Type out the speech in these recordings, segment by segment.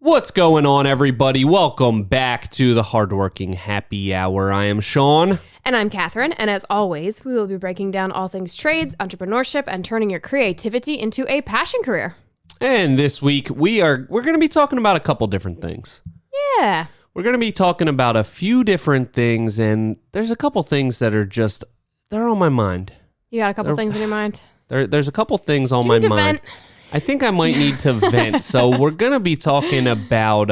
What's going on, everybody? Welcome back to the Hardworking Happy Hour. I am Sean. And I'm Catherine, and as always, we will be breaking down all things trades, entrepreneurship, and turning your creativity into a passion career. And this week, we're going to be talking about a couple different things. Yeah. We're going to be talking about a few different things, and there's a couple things that are just, they're on my mind. You got a couple things in your mind? There's a couple things on Do you my need to mind. vent? I think I might need to vent. So we're going to be talking about,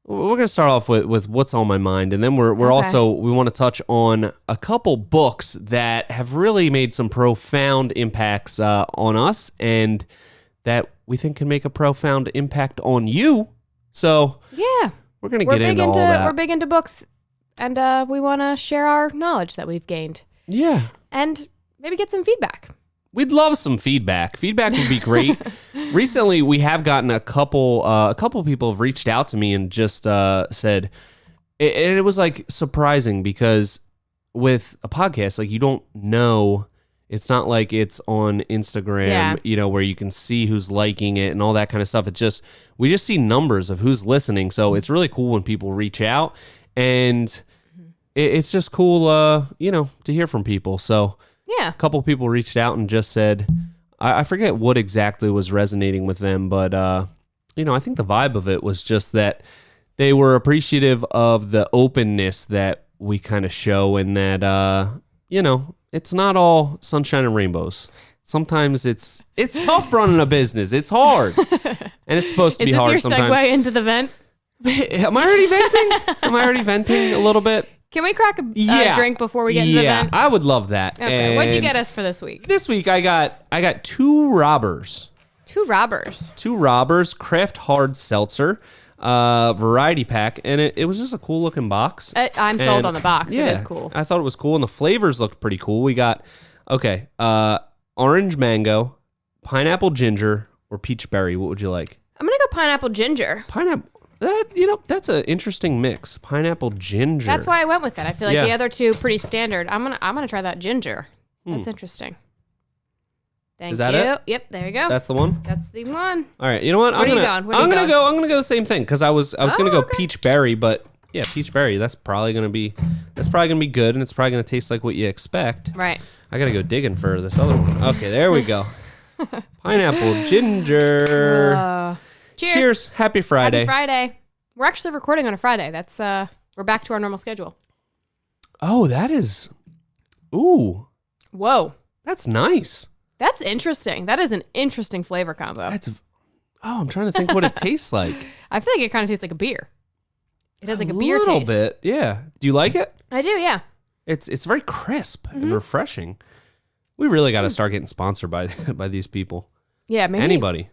we're going to start off with what's on my mind. And then we want to touch on a couple books that have really made some profound impacts on us and that we think can make a profound impact on you. So Yeah. we're going to get into all that. We're big into books, and we want to share our knowledge that we've gained. Yeah. And maybe get some feedback. We'd love some feedback. Feedback would be great. Recently, we have gotten a couple people have reached out to me and just said, it was like surprising because with a podcast, like you don't know, it's not like it's on Instagram, where you can see who's liking it and all that kind of stuff. It's just, we just see numbers of who's listening. So it's really cool when people reach out, and it's just cool, to hear from people. So Yeah. a couple people reached out and just said, I forget what exactly was resonating with them, but, I think the vibe of it was just that they were appreciative of the openness that we kind of show, and that, it's not all sunshine and rainbows. Sometimes it's tough running a business. It's hard. And it's supposed to be hard sometimes. Is this your segue into the vent? Am I already venting? Am I already venting a little bit? Can we crack a drink before we get into the vent? I would love that. Okay, what'd you get us for this week? This week I got two robbers. Two robbers. Two robbers, Craft Hard Seltzer, variety pack, and it was just a cool looking box. I'm sold on the box. Yeah, it is cool. I thought it was cool, and the flavors looked pretty cool. We got orange mango, pineapple ginger, or peach berry. What would you like? I'm gonna go pineapple ginger. Pineapple. That's an interesting mix. Pineapple ginger. That's why I went with it. I feel like the other two pretty standard. I'm gonna try that ginger. That's interesting. Thank you. Is that it? Yep, there you go. That's the one. That's the one. All right. You know what? Where are you going? I'm gonna go the same thing because I was gonna go peach berry, but yeah, peach berry. That's probably gonna be good, and it's probably gonna taste like what you expect. Right. I gotta go digging for this other one. Okay, there we go. Pineapple ginger. Cheers. Happy Friday. Happy Friday. We're actually recording on a Friday. That's we're back to our normal schedule. Oh, that is. Ooh. Whoa. That's nice. That's interesting. That is an interesting flavor combo. I'm trying to think what it tastes like. I feel like it kind of tastes like a beer. It has like a beer taste. A little bit, yeah. Do you like it? I do, yeah. It's very crisp and refreshing. We really got to start getting sponsored by these people. Yeah, maybe. Anybody.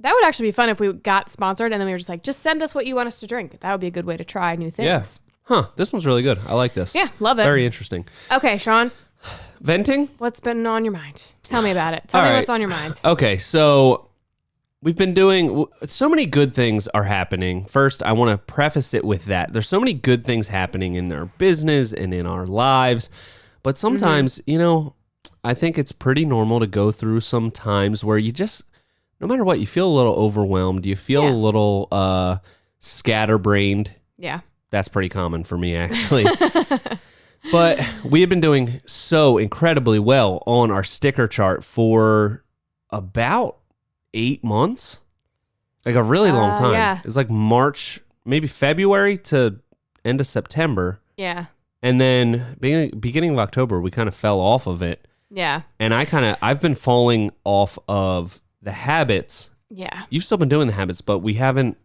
That would actually be fun if we got sponsored and then we were just like, just send us what you want us to drink. That would be a good way to try new things. Yeah. Huh. This one's really good. I like this. Yeah, love it. Very interesting. Okay, Sean. Venting? What's been on your mind? Tell me about it. Tell me what's on your mind. Okay, so we've been doing so many good things are happening. First, I want to preface it with that. There's so many good things happening in our business and in our lives. But sometimes, I think it's pretty normal to go through some times where you just, no matter what, you feel a little overwhelmed. You feel a little scatterbrained. Yeah. That's pretty common for me, actually. But we have been doing so incredibly well on our sticker chart for about 8 months. Like a really long time. Yeah. It was like March, maybe February to end of September. Yeah. And then beginning of October, we kind of fell off of it. Yeah. And I've been falling off of the habits. Yeah. You've still been doing the habits, but we haven't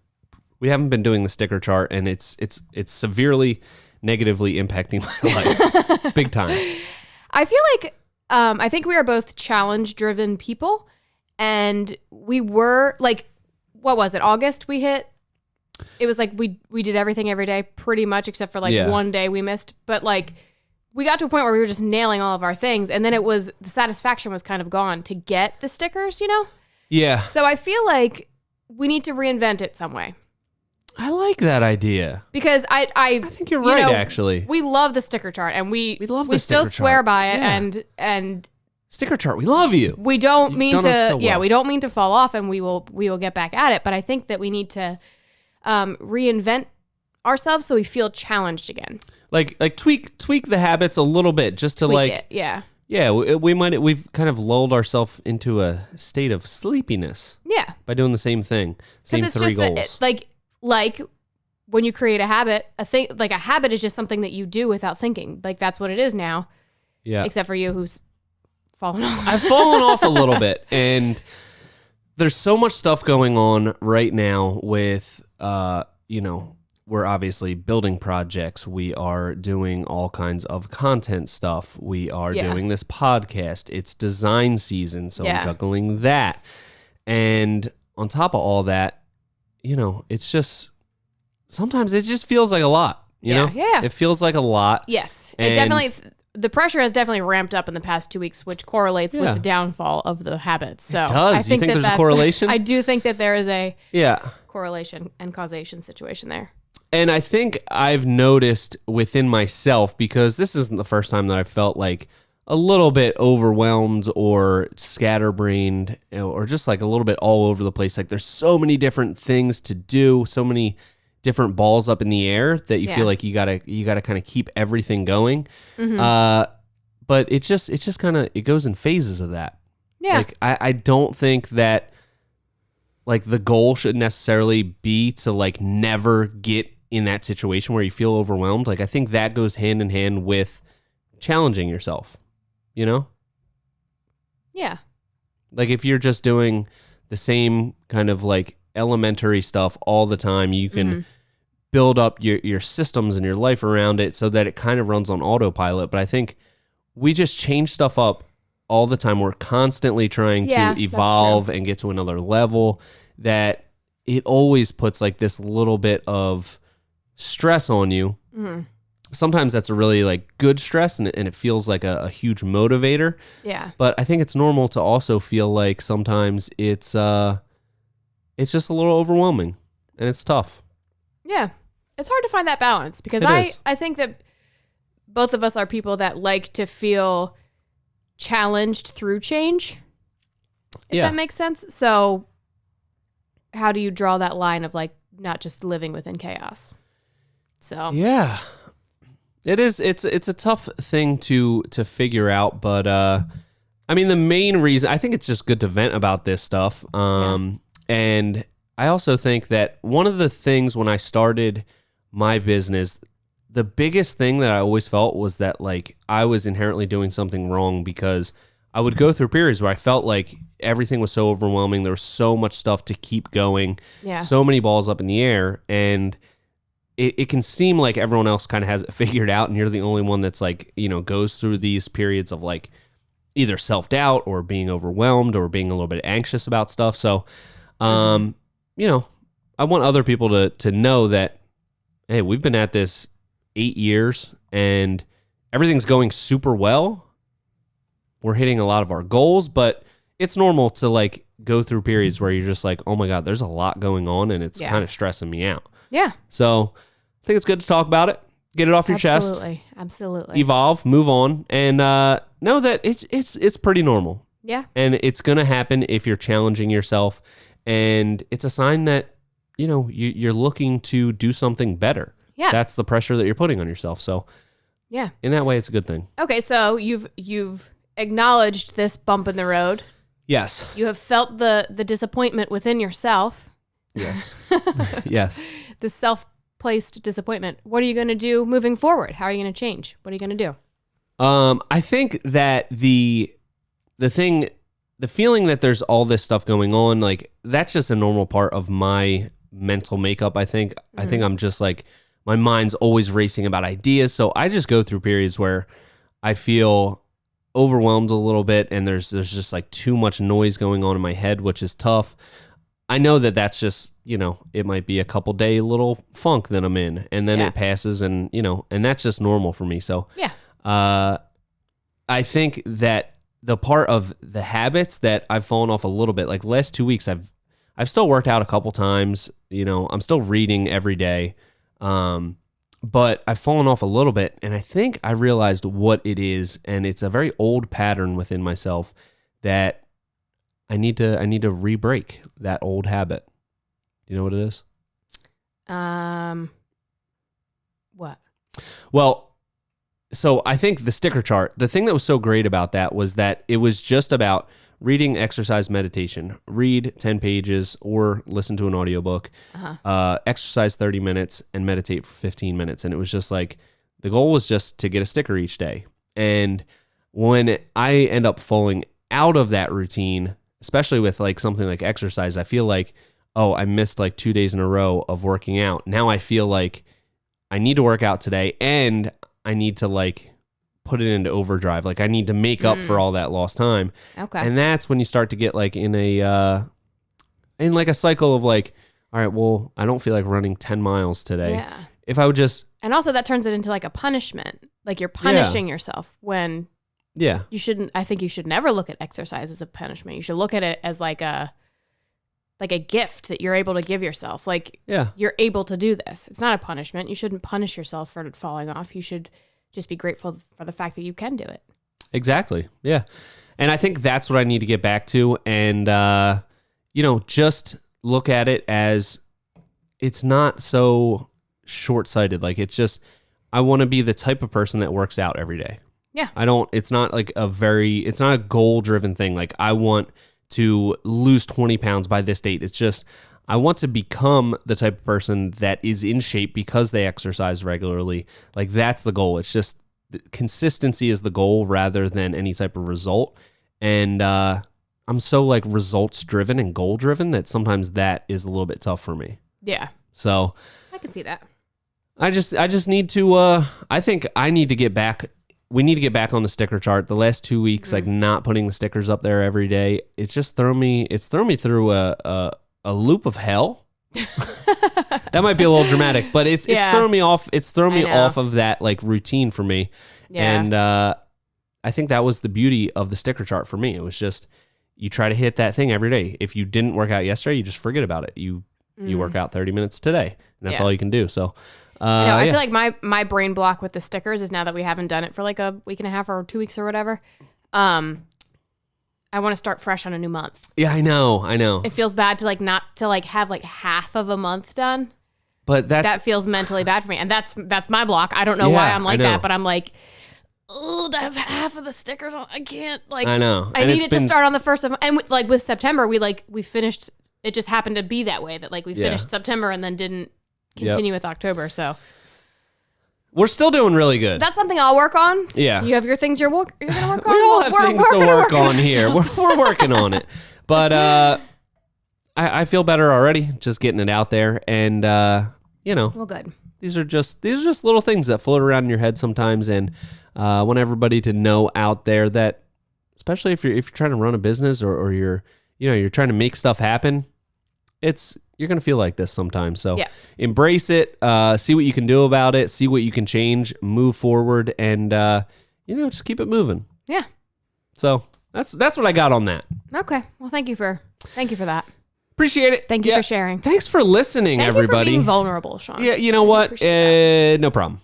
been doing the sticker chart, and it's severely negatively impacting my life big time. I feel like I think we are both challenge driven people, and we were like, what was it? August we hit. It was like we did everything every day pretty much except for like one day we missed, but like we got to a point where we were just nailing all of our things, and then the satisfaction was kind of gone to get the stickers, Yeah. So I feel like we need to reinvent it some way. I like that idea. Because I think you're right, actually. We love the sticker chart, and we love the still sticker swear chart. by it, Yeah. and Sticker chart, we love you. We don't You've mean done us to, so well. we don't mean to fall off, and we will get back at it. But I think that we need to reinvent ourselves so we feel challenged again. Like tweak the habits a little bit, just to Tweak it, yeah. Yeah, we've kind of lulled ourselves into a state of sleepiness. Yeah. By doing the same thing, same it's 3 just goals. like when you create a habit, a habit is just something that you do without thinking. Like that's what it is now. Yeah. Except for you, who's fallen off. I've fallen off a little bit, and there's so much stuff going on right now with, we're obviously building projects. We are doing all kinds of content stuff. We are doing this podcast. It's design season, so I'm juggling that. And on top of all that, it's just, sometimes it just feels like a lot, you know? Yeah. It feels like a lot. Yes. It definitely, the pressure has definitely ramped up in the past 2 weeks, which correlates with the downfall of the habits. So it does. I think you think there's a correlation? I do think that there is a yeah correlation and causation situation there. And I think I've noticed within myself, because this isn't the first time that I felt like a little bit overwhelmed or scatterbrained or just like a little bit all over the place. Like there's so many different things to do, so many different balls up in the air that you feel like you gotta kind of keep everything going. Mm-hmm. But it just kind of, it goes in phases of that. Yeah. Like I don't think that like the goal should necessarily be to like never get in that situation where you feel overwhelmed. Like I think that goes hand in hand with challenging yourself, Yeah. Like if you're just doing the same kind of like elementary stuff all the time, you can build up your systems and your life around it so that it kind of runs on autopilot. But I think we just change stuff up all the time. We're constantly trying to evolve and get to another level, that it always puts like this little bit of stress on you. Sometimes that's a really like good stress, and it feels like a huge motivator. Yeah. But I think it's normal to also feel like sometimes it's just a little overwhelming, and it's tough. Yeah. It's hard to find that balance, because I think that both of us are people that like to feel challenged through change, if that makes sense. So how do you draw that line of like not just living within chaos? So yeah, it is. It's a tough thing to figure out, but I mean, the main reason, I think it's just good to vent about this stuff. And I also think that one of the things when I started my business, the biggest thing that I always felt was that like I was inherently doing something wrong, because I would go through periods where I felt like everything was so overwhelming. There was so much stuff to keep going, so many balls up in the air, and it can seem like everyone else kind of has it figured out, and you're the only one that's like, goes through these periods of like either self-doubt or being overwhelmed or being a little bit anxious about stuff. So, I want other people to know that, hey, we've been at this 8 years and everything's going super well. We're hitting a lot of our goals, but it's normal to like go through periods where you're just like, oh my God, there's a lot going on, and it's kind of stressing me out. Yeah. So I think it's good to talk about it, get it off your chest. Absolutely. Evolve, move on, and know that it's pretty normal. Yeah. And it's going to happen if you're challenging yourself, and it's a sign that, you're looking to do something better. Yeah. That's the pressure that you're putting on yourself. So yeah, in that way, it's a good thing. Okay. So you've acknowledged this bump in the road. Yes. You have felt the disappointment within yourself. Yes. Yes. The self-placed disappointment. What are you going to do moving forward? How are you going to change? What are you going to do? I think that the feeling that there's all this stuff going on, like that's just a normal part of my mental makeup. I think I'm just like, my mind's always racing about ideas. So I just go through periods where I feel overwhelmed a little bit, and there's just like too much noise going on in my head, which is tough. I know that that's just, it might be a couple day little funk that I'm in, and then it passes, and, and that's just normal for me. So I think that the part of the habits that I've fallen off a little bit, like last 2 weeks, I've still worked out a couple times, I'm still reading every day. but I've fallen off a little bit, and I think I realized what it is, and it's a very old pattern within myself that I need to re-break that old habit. You know what it is? What? Well, so I think the sticker chart, the thing that was so great about that was that it was just about reading, exercise, meditation. Read 10 pages or listen to an audiobook, exercise 30 minutes, and meditate for 15 minutes. And it was just like, the goal was just to get a sticker each day. And when I end up falling out of that routine, especially with like something like exercise, I feel like, oh, I missed like 2 days in a row of working out. Now I feel like I need to work out today, and I need to like put it into overdrive. Like I need to make up for all that lost time. Okay. And that's when you start to get like in a cycle of like, all right, well, I don't feel like running 10 miles today. Yeah. If I would just... And also that turns it into like a punishment. Like you're punishing yourself when you shouldn't. I think you should never look at exercise as a punishment. You should look at it as like a gift that you're able to give yourself. Like you're able to do this. It's not a punishment. You shouldn't punish yourself for falling off. You should just be grateful for the fact that you can do it. Exactly. Yeah. And I think that's what I need to get back to. And, just look at it as it's not so short-sighted. Like it's just, I want to be the type of person that works out every day. Yeah. It's not like it's not a goal-driven thing. Like I want to lose 20 pounds by this date. It's just, I want to become the type of person that is in shape because they exercise regularly. Like that's the goal. It's just consistency is the goal rather than any type of result. And I'm so like results driven and goal driven that sometimes that is a little bit tough for me. Yeah. So I can see that. I just need to, I think I need to get back. We need to get back on the sticker chart. The last 2 weeks, like not putting the stickers up there every day, it's thrown me through a loop of hell. That might be a little dramatic, but it's thrown me off. It's thrown me off of that like routine for me. Yeah. And I think that was the beauty of the sticker chart for me. It was just, you try to hit that thing every day. If you didn't work out yesterday, you just forget about it. You work out 30 minutes today, and that's all you can do. So I feel like my brain block with the stickers is now that we haven't done it for like a week and a half or 2 weeks or whatever. I want to start fresh on a new month. Yeah, I know. It feels bad to like not to like have like half of a month done. But that feels mentally bad for me. And that's my block. I don't know why I'm like that, but I'm like, oh, to have half of the stickers on, I can't like. I know. I need it to start on the 1st of, and like with September, we finished, it just happened to be that way that like we finished September and then didn't continue with October. So we're still doing really good. That's something I'll work on. Yeah. You have your things you're going to work on? We all have things to work on here. We're working on it. But I feel better already just getting it out there. And, well, good. These are just little things that float around in your head sometimes. And I want everybody to know out there that, especially if you're trying to run a business or you're trying to make stuff happen, you're going to feel like this sometimes. So embrace it, see what you can do about it, see what you can change, move forward, and, just keep it moving. Yeah. So that's what I got on that. Okay. Well, thank you for that. Appreciate it. Thank you for sharing. Thanks for listening, everybody. Thank you for being vulnerable, Sean. Yeah, you know what? No problem.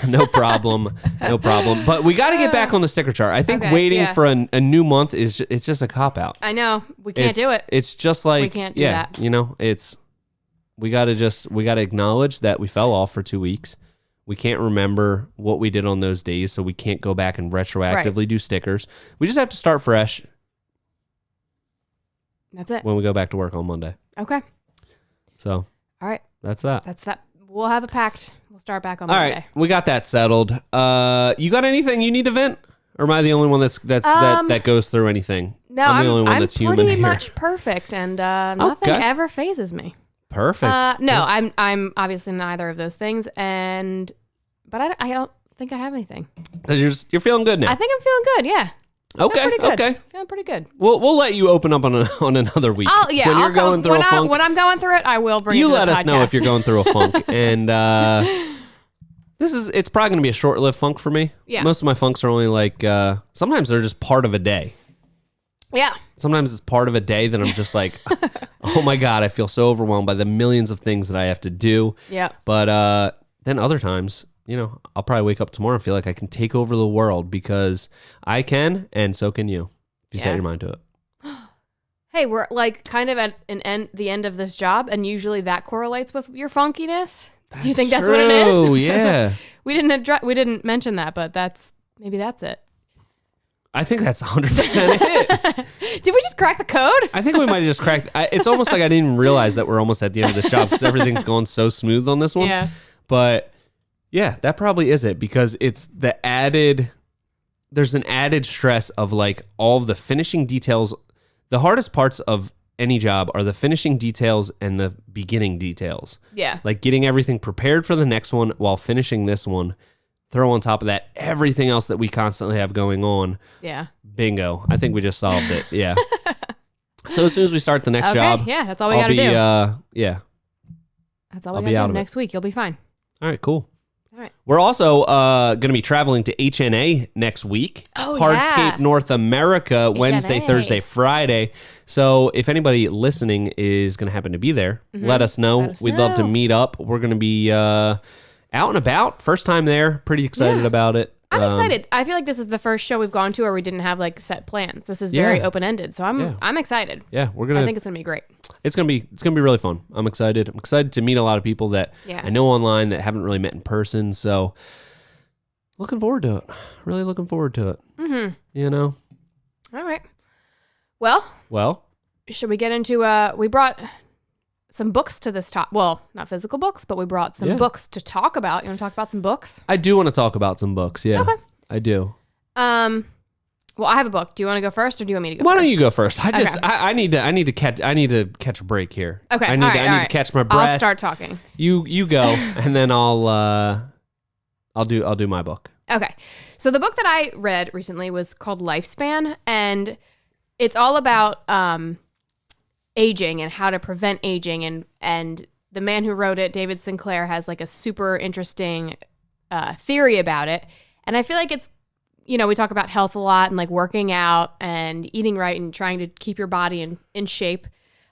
No problem. But we got to get back on the sticker chart. I think waiting for a new month it's just a cop out. I know. We can't do it. It's just like we can't do that. We got to acknowledge that we fell off for 2 weeks. We can't remember what we did on those days, so we can't go back and retroactively do stickers. We just have to start fresh. That's it. When we go back to work on Monday. Okay. So. All right. That's that. We'll have a pact. We'll start back on Monday. All right. We got that settled. You got anything you need to vent? Or am I the only one that goes through anything? No, I'm the only one that's human here. I'm pretty much perfect, and nothing ever phases me. Perfect. No, I'm obviously neither of those things, but I don't think I have anything. Because you're feeling good now. I think I'm feeling good. Yeah. Okay. Feeling pretty good. We'll let you open up on another week. When I'm going through it, I will bring you it to let the us podcast. know if you're going through a funk. And it's probably going to be a short-lived funk for me. Yeah. Most of my funks are only like, sometimes they're just part of a day. Yeah. Sometimes it's part of a day that I'm just like, oh my God, I feel so overwhelmed by the millions of things that I have to do. Yeah. But then other times, I'll probably wake up tomorrow and feel like I can take over the world because I can, and so can you if you set your mind to it. Hey, we're like kind of at the end of this job, and usually that correlates with your funkiness. Do you think that's what it is? Oh, yeah. we didn't mention that, but maybe that's it. I think that's 100% it. Did we just crack the code? I think we might have just cracked. It's almost like I didn't even realize that we're almost at the end of this job because everything's going so smooth on this one. Yeah. But yeah, that probably is it because it's there's an added stress of like all of the finishing details. The hardest parts of any job are the finishing details and the beginning details. Yeah. Like getting everything prepared for the next one while finishing this one. Throw on top of that everything else that we constantly have going on. Yeah. Bingo. I think we just solved it. Yeah. So as soon as we start the next job. Yeah, that's all we got to do. Yeah. That's all we got to do. Next week, you'll be fine. All right, cool. All right. We're also going to be traveling to HNA next week. Oh, Hardscape North America, Wednesday, Thursday, Friday. So if anybody listening is going to happen to be there, let us know. We'd love to meet up. We're going to be out and about. First time there. Pretty excited about it. I'm excited. I feel like this is the first show we've gone to where we didn't have like set plans. This is very open-ended. So I'm excited. Yeah, I think it's going to be great. It's gonna be really fun. I'm excited. I'm excited to meet a lot of people that I know online that haven't really met in person. So looking forward to it. Really looking forward to it. Mm-hmm. All right. Well, should we get into? We brought some books to this top. Well, not physical books, but we brought some books to talk about. You want to talk about some books? I do want to talk about some books. Yeah. Okay. I do. Well, I have a book. Do you want to go first, or do you want me to go Why first? don't you go first? I need to catch a break here. Okay. I need to catch my breath. I'll start talking. You go, and then I'll do my book. Okay. So the book that I read recently was called Lifespan, and it's all about aging and how to prevent aging, and the man who wrote it, David Sinclair, has like a super interesting theory about it. And I feel like it's, we talk about health a lot and like working out and eating right and trying to keep your body in shape.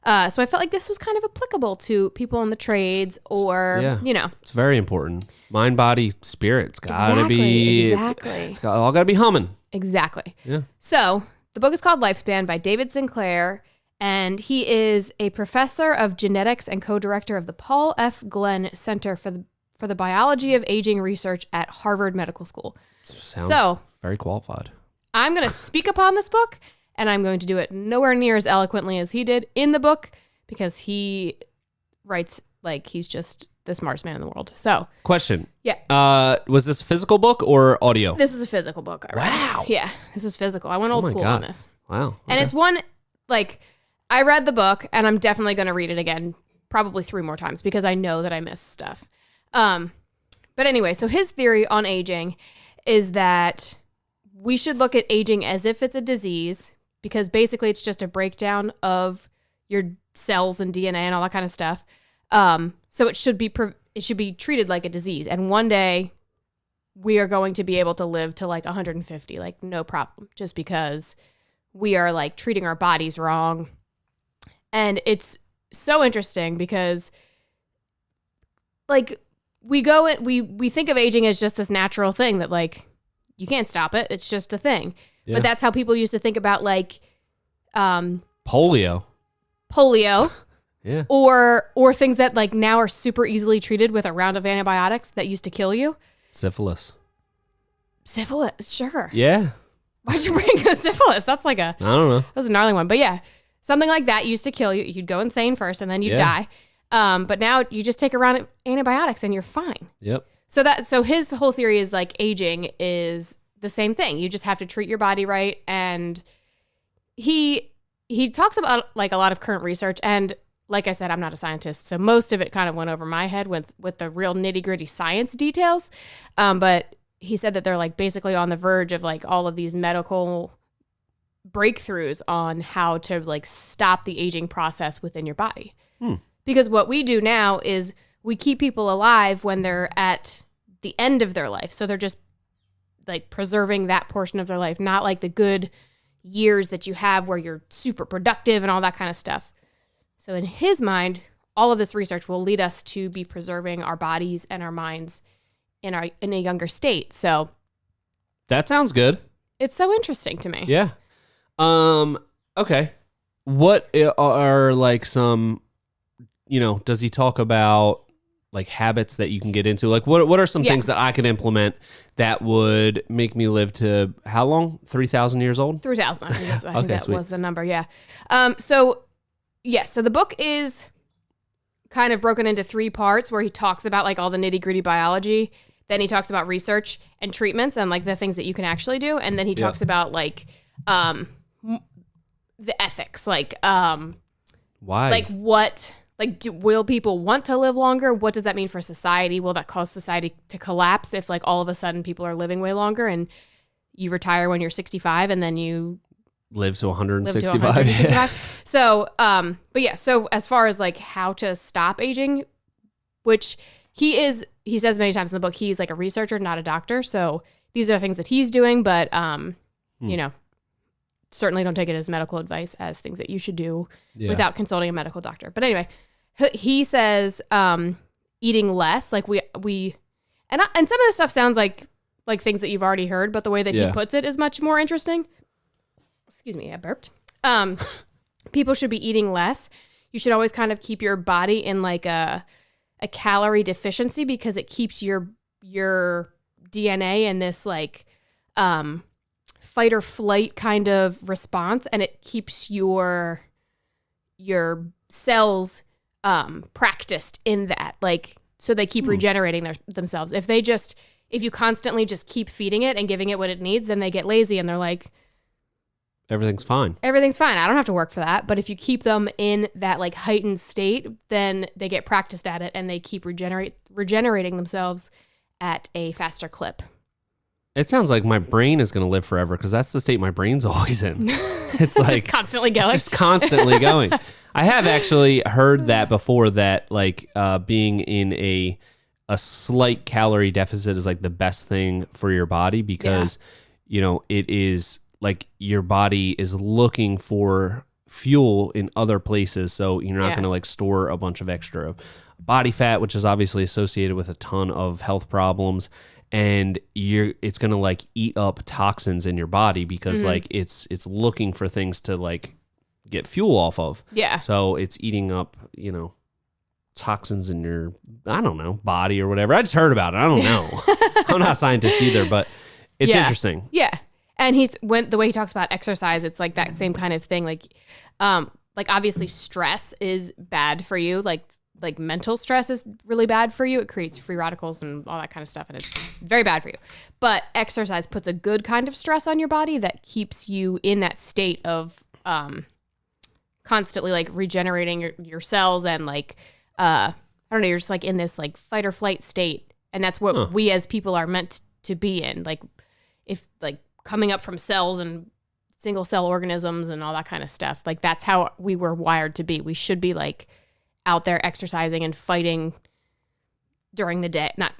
So I felt like this was kind of applicable to people in the trades or, It's very important. Mind, body, spirit. It's got to be. Exactly. It's all got to be humming. Exactly. Yeah. So the book is called Lifespan by David Sinclair, and he is a professor of genetics and co-director of the Paul F. Glenn Center for the Biology of Aging Research at Harvard Medical School. Sounds very qualified. I'm going to speak upon this book, and I'm going to do it nowhere near as eloquently as he did in the book because he writes like he's just the smartest man in the world. So, question. Yeah. Was this a physical book or audio? This is a physical book. Wow. Yeah, this is physical. I went old school on this. Wow. Okay. And it's one, like, I read the book, and I'm definitely going to read it again, probably 3 more times, because I know that I missed stuff. But anyway, so his theory on aging is that we should look at aging as if it's a disease, because basically it's just a breakdown of your cells and DNA and all that kind of stuff. So it should be treated like a disease. And one day we are going to be able to live to like 150, like no problem, just because we are like treating our bodies wrong. And it's so interesting because like we think of aging as just this natural thing that like you can't stop it. It's just a thing. Yeah. But that's how people used to think about like polio. Yeah. Or things that like now are super easily treated with a round of antibiotics that used to kill you. Syphilis, sure. Yeah. Why'd you bring up syphilis? That's like I don't know. That was a gnarly one. But yeah, something like that used to kill you. You'd go insane first and then you'd die. But now you just take a round of antibiotics and you're fine. Yep. So his whole theory is like aging is the same thing. You just have to treat your body right. And he talks about like a lot of current research, and like I said, I'm not a scientist, so most of it kind of went over my head with the real nitty-gritty science details. But he said that they're like basically on the verge of like all of these medical breakthroughs on how to like stop the aging process within your body. Because what we do now is we keep people alive when they're at the end of their life. So they're just like preserving that portion of their life, not like the good years that you have where you're super productive and all that kind of stuff. So in his mind, all of this research will lead us to be preserving our bodies and our minds in a younger state. So that sounds good. it's so interesting to me. Yeah. Okay. What are like some, does he talk about like habits that you can get into? Like what are some things that I could implement that would make me live to how long? 3,000 years old? 3,000. I think Okay, that sweet. was the number. Yeah. So the book is kind of broken into 3 parts where he talks about like all the nitty gritty biology. Then he talks about research and treatments and like the things that you can actually do. And then he talks about like, the ethics, like, why? Like what, like, will people want to live longer? What does that mean for society? Will that cause society to collapse if like all of a sudden people are living way longer and you retire when you're 65 and then you live to live 165? to 165? So, so as far as like how to stop aging, which he says many times in the book, he's like a researcher, not a doctor. So these are things that he's doing, but, certainly don't take it as medical advice, as things that you should do without consulting a medical doctor. But anyway, he says eating less, like we and some of this stuff sounds like things that you've already heard, but the way that he puts it is much more interesting. Excuse me, I burped. People should be eating less. You should always kind of keep your body in like a calorie deficiency because it keeps your DNA in this like fight or flight kind of response, and it keeps your cells practiced in that, like, so they keep regenerating themselves. If you constantly just keep feeding it and giving it what it needs, then they get lazy and they're like, everything's fine. I don't have to work for that. But if you keep them in that like heightened state, then they get practiced at it and they keep regenerating themselves at a faster clip. It sounds like my brain is going to live forever because that's the state my brain's always in. It's like just constantly going. It's just constantly going. I have actually heard that before, that like being in a slight calorie deficit is like the best thing for your body because, it is like your body is looking for fuel in other places. So you're not going to like store a bunch of extra body fat, which is obviously associated with a ton of health problems. And it's gonna like eat up toxins in your body because like it's looking for things to like get fuel off of. Yeah. So it's eating up, toxins in your, I don't know, body or whatever. I just heard about it. I don't know. I'm not a scientist either, but it's interesting. Yeah. And the way he talks about exercise, it's like that same kind of thing. Like obviously stress is bad for you. Like mental stress is really bad for you. It creates free radicals and all that kind of stuff, and it's very bad for you. But exercise puts a good kind of stress on your body that keeps you in that state of constantly like regenerating your cells and like I don't know, you're just like in this like fight or flight state, and that's what we as people are meant to be in. Like if like coming up from cells and single cell organisms and all that kind of stuff, like that's how we were wired to be. We should be like out there exercising and fighting during the day. Not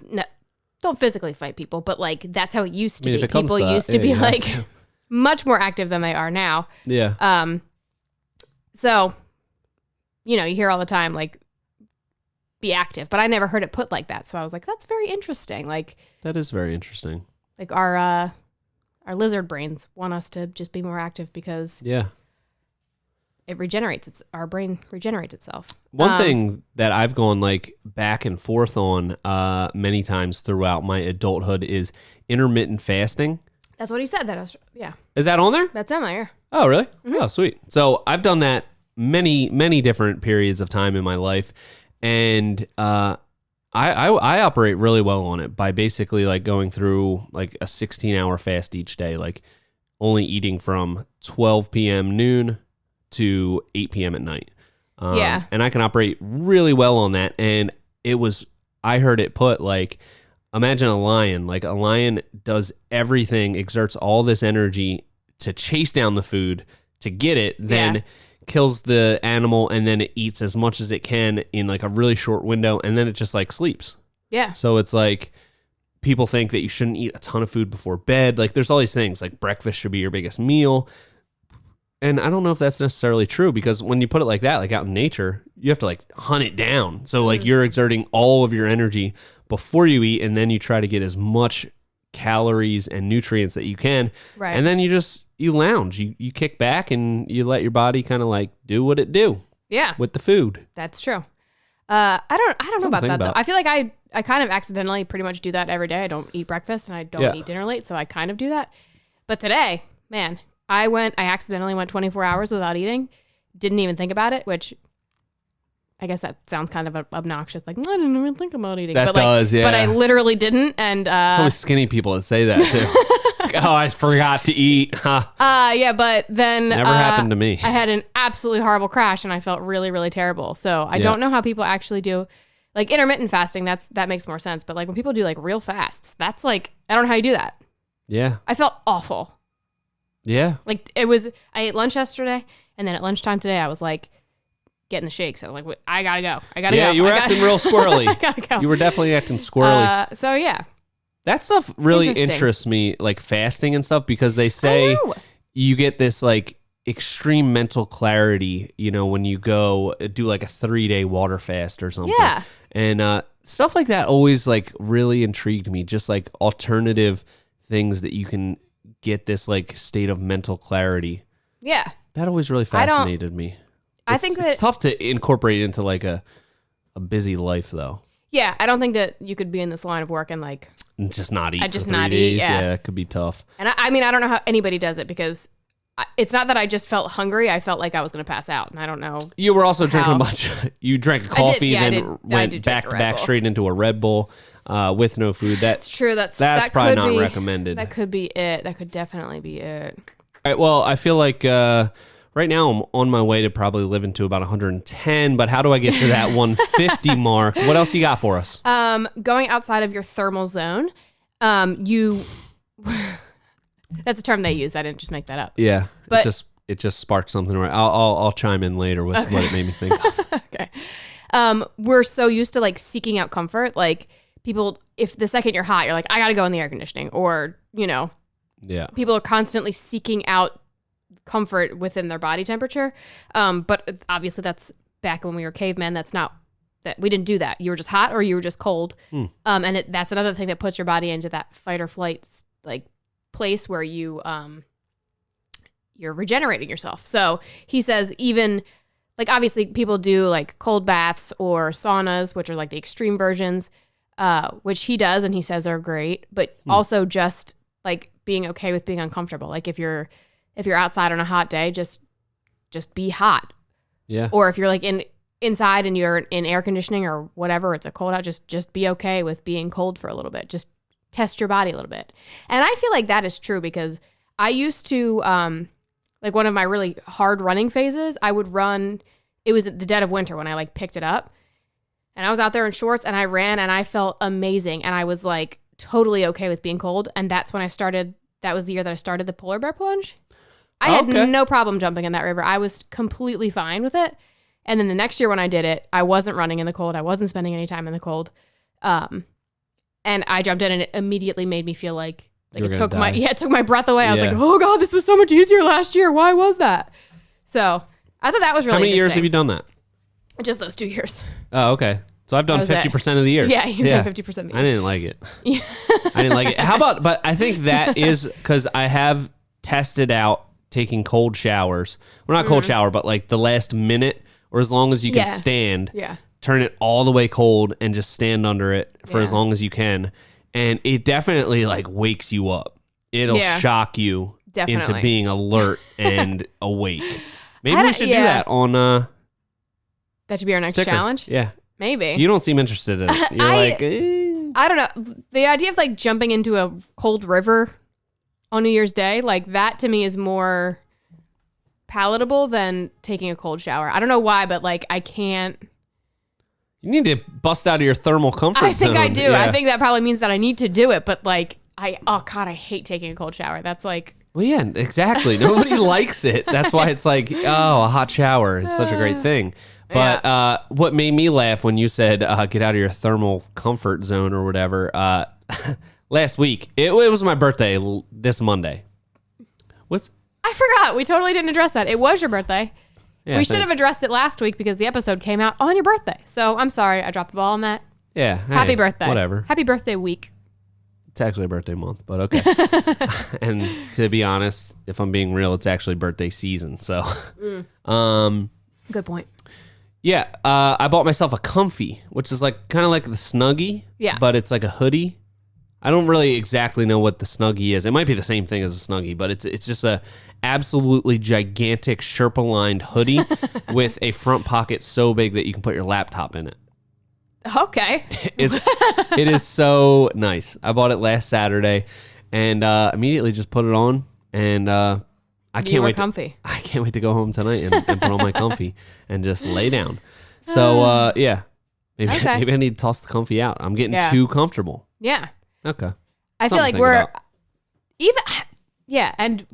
don't physically fight people, but like that's how it used to be. People used to be like much more active than they are now. Yeah. So, you hear all the time like be active, but I never heard it put like that. So I was like, that's very interesting. Like that is very interesting. Like our lizard brains want us to just be more active because it regenerates. Our brain regenerates itself. One thing that I've gone like back and forth on many times throughout my adulthood is intermittent fasting. That's what he said. Is that on there? That's on there. Oh, really? Mm-hmm. Oh, sweet. So I've done that many different periods of time in my life, and I operate really well on it by basically like going through like a 16-hour fast each day, like only eating from 12 p.m. noon to 8 p.m. at night. And I can operate really well on that. And I heard it put like, imagine a lion. Like a lion does everything, exerts all this energy to chase down the food to get it, then kills the animal, and then it eats as much as it can in like a really short window, and then it just like sleeps. Yeah. So it's like people think that you shouldn't eat a ton of food before bed. Like there's all these things like breakfast should be your biggest meal. And I don't know if that's necessarily true because when you put it like that, like out in nature, you have to like hunt it down. So like you're exerting all of your energy before you eat, and then you try to get as much calories and nutrients that you can. Right. And then you lounge, you kick back and you let your body kind of like do what it do. Yeah. With the food. That's true. I don't know about that though. I feel like I kind of accidentally pretty much do that every day. I don't eat breakfast and I don't eat dinner late, so I kind of do that. But today, man, I accidentally went 24 hours without eating. Didn't even think about it, which I guess that sounds kind of obnoxious. Like, I didn't even think about eating. That does, yeah. But I literally didn't. And it's always skinny people that say that too. Oh, I forgot to eat. Huh. Yeah, but then never happened to me. I had an absolutely horrible crash and I felt really, really terrible. So I don't know how people actually do like intermittent fasting. That makes more sense. But like when people do like real fasts, that's like, I don't know how you do that. Yeah. I felt awful. Yeah. Like I ate lunch yesterday and then at lunchtime today, I was like getting the shakes. So like, I gotta go. Yeah, you were acting real squirrely. I gotta go. You were definitely acting squirrely. So yeah. That stuff really interests me, like fasting and stuff, because they say you get this like extreme mental clarity, you know, when you go do like a 3-day water fast or something. Yeah. And stuff like that always like really intrigued me, just like alternative things that you can get this like state of mental clarity. Yeah. That always really fascinated me. I think it's tough to incorporate into like a busy life though. Yeah, I don't think that you could be in this line of work and like just not eat I just for 3 not days. eat, yeah. It could be tough. And I mean, I don't know how anybody does it because it's not that I just felt hungry. I felt like I was going to pass out, and I don't know. You were also drinking a bunch. You drank a coffee, then went back straight into a Red Bull with no food. That's true. That's probably not recommended. That could be it. That could definitely be it. All right. Well, I feel like right now I'm on my way to probably living to about 110. But how do I get to that 150 mark? What else you got for us? Going outside of your thermal zone, you. That's a term they use. I didn't just make that up. Yeah, but it just sparked something. Right. I'll chime in later with what it made me think of. Okay. We're so used to like seeking out comfort. Like people, if the second you're hot, you're like, I got to go in the air conditioning, or you know, people are constantly seeking out comfort within their body temperature. But obviously, that's back when we were cavemen. That's not that we didn't do that. You were just hot or you were just cold. And that's another thing that puts your body into that fight or flight like place where you're regenerating yourself. So he says even like obviously people do like cold baths or saunas, which are like the extreme versions, which he does and he says are great, but also just like being okay with being uncomfortable. Like if you're outside on a hot day, just be hot. Yeah. Or if you're like inside and you're in air conditioning or whatever, it's a cold out, just be okay with being cold for a little bit. Just test your body a little bit. And I feel like that is true because I used to, like one of my really hard running phases, I would run, it was at the dead of winter when I like picked it up and I was out there in shorts and I ran and I felt amazing. And I was like totally okay with being cold. And that's when that was the year that I started the polar bear plunge. I had no problem jumping in that river. I was completely fine with it. And then the next year when I did it, I wasn't running in the cold. I wasn't spending any time in the cold. And I jumped in and it immediately made me feel like it took my breath away. I was like, oh God, this was so much easier last year. Why was that? So I thought that was really How many years have you done that? Just those 2 years. Oh, okay. So I've done 50% of the years. Yeah, you've done 50% of the years. I didn't like it. I didn't like it. How about, but I think that is because I have tested out taking cold showers. Well, not cold shower, but like the last minute or as long as you can stand. Yeah. Turn it all the way cold and just stand under it for as long as you can. And it definitely like wakes you up. It'll shock you into being alert and awake. Maybe we should do that on that should be our next challenge. Yeah. Maybe. You don't seem interested in it. You're like, I don't know. The idea of like jumping into a cold river on New Year's Day, like that to me is more palatable than taking a cold shower. I don't know why, but like I can't. You need to bust out of your thermal comfort zone. I think I do. Yeah. I think that probably means that I need to do it. But like, oh God, I hate taking a cold shower. That's like. Well, yeah, exactly. Nobody likes it. That's why it's like, oh, a hot shower is such a great thing. But what made me laugh when you said get out of your thermal comfort zone or whatever, last week, it was my birthday this Monday. I forgot. We totally didn't address that. It was your birthday. Yeah, we should have thanks. addressed it last week because the episode came out on your birthday. So I'm sorry I dropped the ball on that. Yeah. Happy hey, birthday. Whatever. Happy birthday week. It's actually a birthday month, but okay. And to be honest, if I'm being real, it's actually birthday season. So, Good point. yeah, I bought myself a comfy, which is like kind of like the Snuggie, Yeah. but it's like a hoodie. I don't really exactly know what the Snuggie is. It might be the same thing as a Snuggie, but it's just a absolutely gigantic Sherpa-lined hoodie with a front pocket so big that you can put your laptop in it. Okay. It is so nice. I bought it last Saturday and immediately just put it on, and I You can't were wait. comfy. I can't wait to go home tonight and put on my comfy and just lay down. So yeah, maybe Okay. maybe I need to toss the comfy out. I'm getting Yeah. too comfortable. Yeah. Okay. I feel Something to like think we're about. even, yeah, and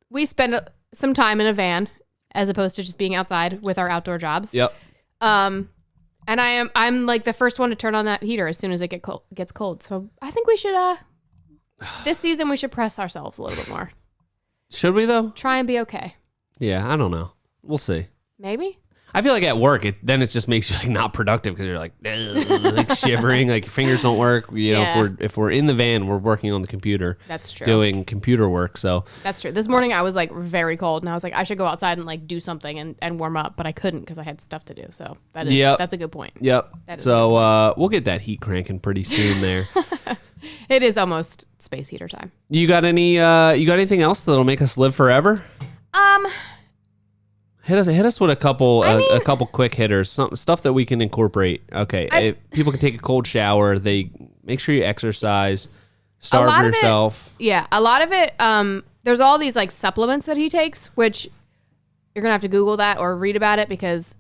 we spend some time in a van as opposed to just being outside with our outdoor jobs. Yep. And I'm like the first one to turn on that heater as soon as it gets cold. So I think we should this season we should press ourselves a little bit more. Should we though? Try and be okay. Yeah, I don't know. We'll see. Maybe. I feel like at work, it just makes you like not productive because you're like, like shivering, like your fingers don't work. You know, Yeah. if we're in the van, we're working on the computer. That's true. Doing computer work. So That's true. This morning I was like very cold and I was like, I should go outside and like do something and warm up, but I couldn't because I had stuff to do. So that's a good point. yep. That is So we'll get that heat cranking pretty soon there. It is almost space heater time. You got anything else that'll make us live forever? Hit us with a couple a couple quick hitters, some stuff that we can incorporate. Okay, if people can take a cold shower. They make sure you exercise, starve yourself. Yeah, a lot of it. There's all these like supplements that he takes, which you're gonna have to Google that or read about it because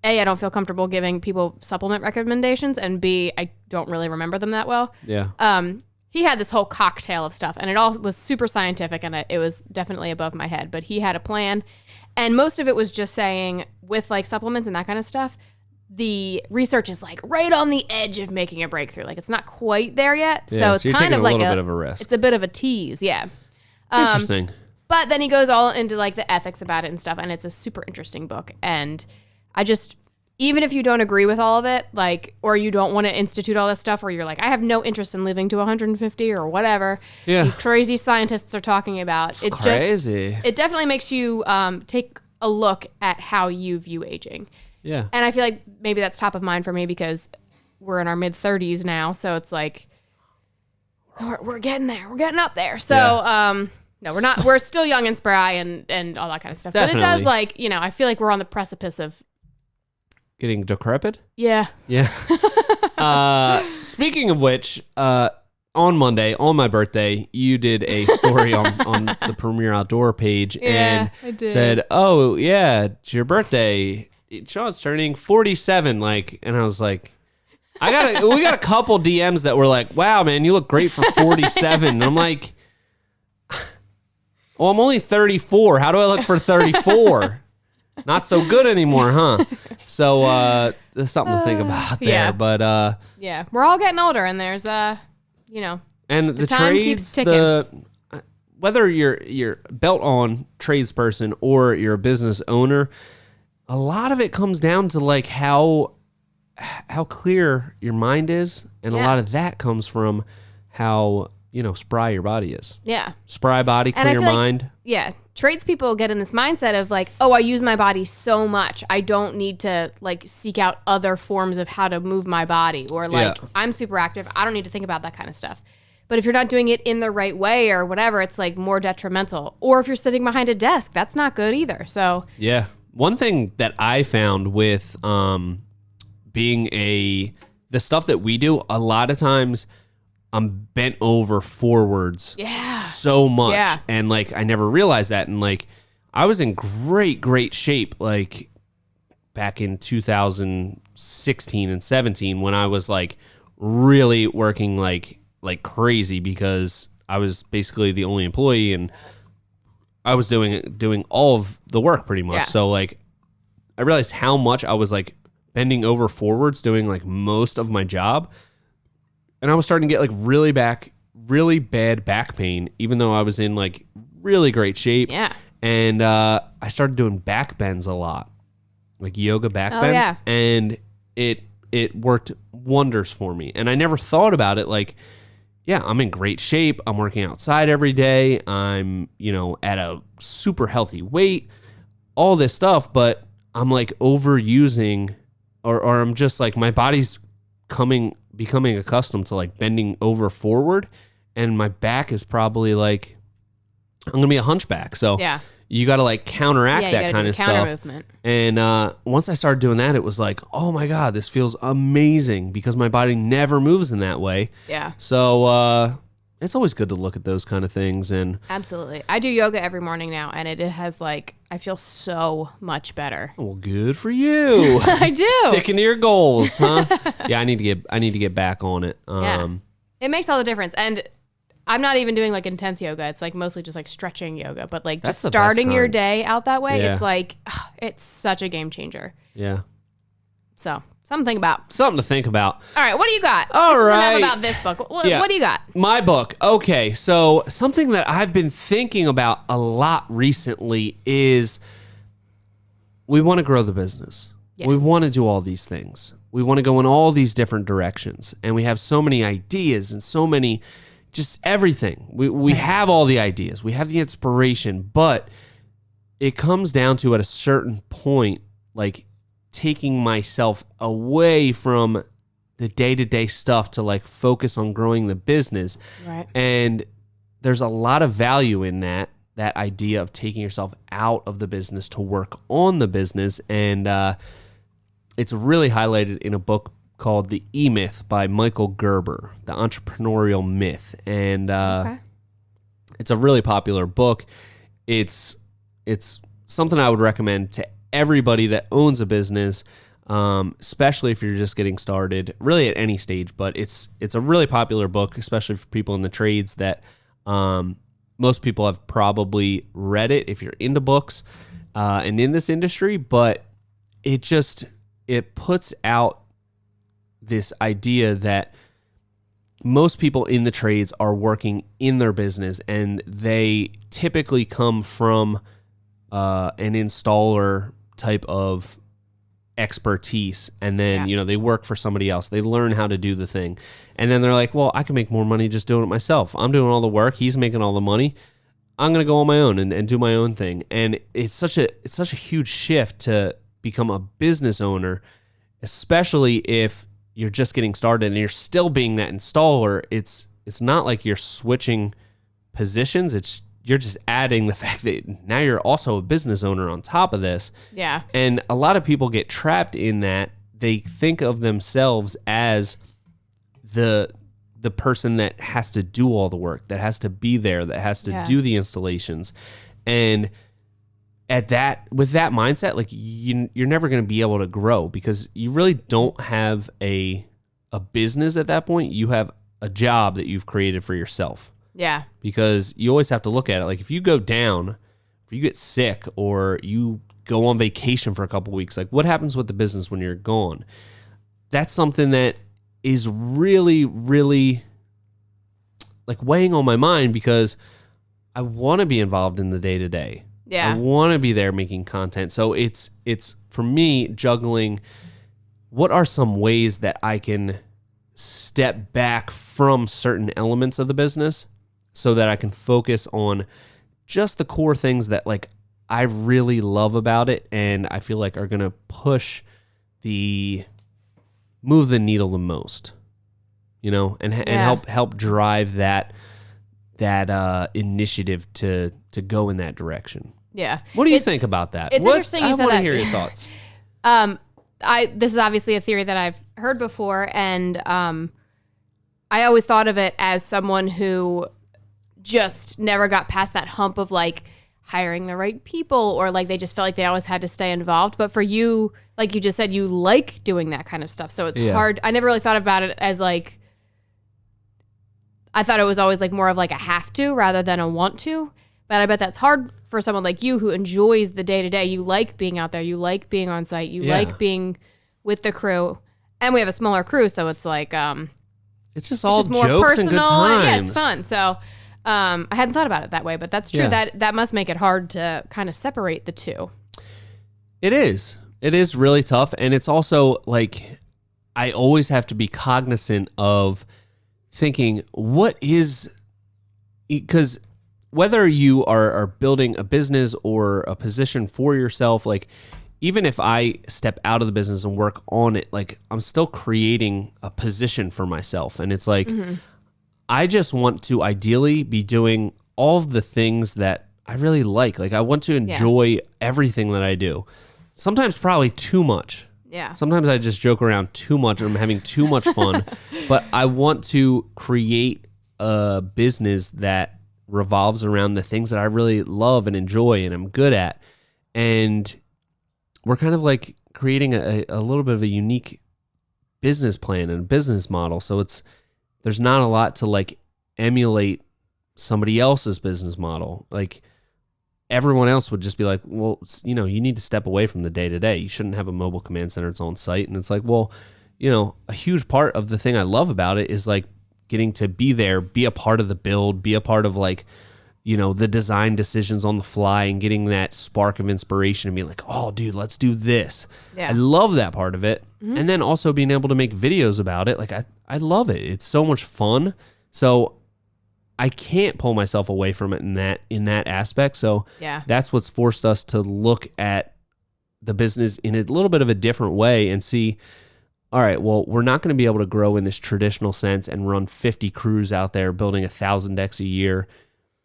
A, I don't feel comfortable giving people supplement recommendations, and B, I don't really remember them that well. Yeah. He had this whole cocktail of stuff, and it all was super scientific, and it was definitely above my head. But he had a plan, and most of it was just saying with like supplements and that kind of stuff, the research is like right on the edge of making a breakthrough. Like it's not quite there yet, Yeah, so it's you're kind taking of a like little bit of a risk. It's a bit of a tease, yeah. Interesting. But then he goes all into like the ethics about it and stuff, and it's a super interesting book. And I just, even if you don't agree with all of it, like, or you don't want to institute all this stuff, or you're like, I have no interest in living to 150 or whatever, Yeah. you crazy scientists are talking about. It's crazy. It definitely makes you take a look at how you view aging. Yeah. And I feel like maybe that's top of mind for me because we're in our mid 30s now, so it's like we're getting there, we're getting up there. So no, we're not. We're still young and spry and all that kind of stuff. Definitely. But it does like I feel like we're on the precipice of Getting decrepit? yeah. Yeah. Speaking of which, on Monday, on my birthday, you did a story on the Premier Outdoor page and I did. said, "Oh yeah, it's your birthday. Sean's turning 47." Like, and I was like, we got a couple DMs that were like, "Wow, man, you look great for 47." And I'm like, well, I'm only 34. How do I look for 34? Not so good anymore, huh? So there's something to think about there. yeah. But Yeah, we're all getting older, and there's and the time trades, keeps ticking. Whether you're belt on tradesperson or you're a business owner, a lot of it comes down to like how clear your mind is, and a Yeah. lot of that comes from how spry your body is. yeah. Spry body, And I clear feel like- mind. Yeah, tradespeople get in this mindset of like, oh, I use my body so much, I don't need to like seek out other forms of how to move my body, or like Yeah. I'm super active, I don't need to think about that kind of stuff. But if you're not doing it in the right way or whatever, it's like more detrimental. Or if you're sitting behind a desk, that's not good either. So Yeah. One thing that I found with being the stuff that we do, a lot of times I'm bent over forwards so much. Yeah. And like I never realized that. And like I was in great shape like back in 2016 and 17 when I was like really working like crazy because I was basically the only employee and I was doing all of the work pretty much. Yeah. So like I realized how much I was like bending over forwards doing like most of my job. And I was starting to get like really bad back pain, even though I was in like really great shape. Yeah. And I started doing back bends a lot, like yoga back bends. Yeah. And it worked wonders for me. And I never thought about it like, yeah, I'm in great shape. I'm working outside every day. I'm, at a super healthy weight, all this stuff, but I'm like overusing or I'm just like, my body's becoming accustomed to like bending over forward, and my back is probably like, I'm going to be a hunchback. So yeah. you got to like counteract that kind of counter stuff. Movement. And once I started doing that, it was like, oh my God, this feels amazing because my body never moves in that way. Yeah. So it's always good to look at those kind of things. And absolutely. I do yoga every morning now, and it has like, I feel so much better. well, good for you. I do. Sticking to your goals, huh? Yeah, I need to get back on it. Yeah. It makes all the difference. And I'm not even doing like intense yoga. It's like mostly just like stretching yoga, but like That's just the best starting your kind. day out that way. Yeah. It's like, it's such a game changer. Yeah. So something to think about. Something to think about. All right. What do you got? All This is right. enough about this book. What, Yeah. what do you got? My book. Okay, so something that I've been thinking about a lot recently is we want to grow the business. Yes. We want to do all these things. We want to go in all these different directions. And we have so many ideas and so many, just everything. We have all the ideas. We have the inspiration, but it comes down to at a certain point, like taking myself away from the day-to-day stuff to like focus on growing the business. Right. And there's a lot of value in that idea of taking yourself out of the business to work on the business. And it's really highlighted in a book called The E-Myth by Michael Gerber, The Entrepreneurial Myth. And it's a really popular book. It's something I would recommend to everybody that owns a business, especially if you're just getting started, really at any stage. But it's a really popular book, especially for people in the trades that most people have probably read it if you're into books and in this industry. But it puts out this idea that most people in the trades are working in their business, and they typically come from an installer type of expertise, and then they work for somebody else. They learn how to do the thing, and then they're like, well, I can make more money just doing it myself. I'm doing all the work, he's making all the money, I'm gonna go on my own and do my own thing. And it's such a huge shift to become a business owner, especially if you're just getting started and you're still being that installer. It's not like you're switching positions. You're just adding the fact that now you're also a business owner on top of this. Yeah. And a lot of people get trapped in that. They think of themselves as the person that has to do all the work, that has to be there, that has to do the installations. And with that mindset, like you're never going to be able to grow, because you really don't have a business at that point. You have a job that you've created for yourself. Yeah. Because you always have to look at it. Like if you go down, if you get sick, or you go on vacation for a couple weeks, like what happens with the business when you're gone? That's something that is really, really like weighing on my mind, because I want to be involved in the day-to-day. Yeah. I want to be there making content. So it's for me juggling, what are some ways that I can step back from certain elements of the business so that I can focus on just the core things that like I really love about it, and I feel like are going to move the needle the most, and help drive that initiative to go in that direction. Yeah. What do you think about that? It's interesting you said that. I want to hear your thoughts. This is obviously a theory that I've heard before, and I always thought of it as someone who just never got past that hump of like hiring the right people, or like they just felt like they always had to stay involved. But for you, like you just said, you like doing that kind of stuff. So it's hard. I never really thought about it as like, I thought it was always like more of like a have to rather than a want to. But I bet that's hard for someone like you who enjoys the day-to-day. You like being out there. You like being on site. You like being with the crew. And we have a smaller crew, so it's like... it's just all more jokes personal, and good times. yeah, it's fun. So I hadn't thought about it that way, but that's true. Yeah. That must make it hard to kind of separate the two. It is. It is really tough. And it's also like, I always have to be cognizant of thinking, because whether you are building a business or a position for yourself, like even if I step out of the business and work on it, like I'm still creating a position for myself. And it's like, I just want to ideally be doing all of the things that I really like. Like I want to enjoy everything that I do. Sometimes probably too much. Yeah. Sometimes I just joke around too much and I'm having too much fun. But I want to create a business that revolves around the things that I really love and enjoy and I'm good at. And we're kind of like creating a little bit of a unique business plan and business model. So there's not a lot to like emulate somebody else's business model. Like everyone else would just be like, well, you need to step away from the day to day. You shouldn't have a mobile command center. It's on site. And it's like, well, a huge part of the thing I love about it is like getting to be there, be a part of the build, be a part of like, the design decisions on the fly and getting that spark of inspiration and being like, oh, dude, let's do this. Yeah. I love that part of it. Mm-hmm. And then also being able to make videos about it. Like, I love it. It's so much fun. So I can't pull myself away from it in that aspect. So that's what's forced us to look at the business in a little bit of a different way and see, all right, well, we're not going to be able to grow in this traditional sense and run 50 crews out there building 1,000 decks a year.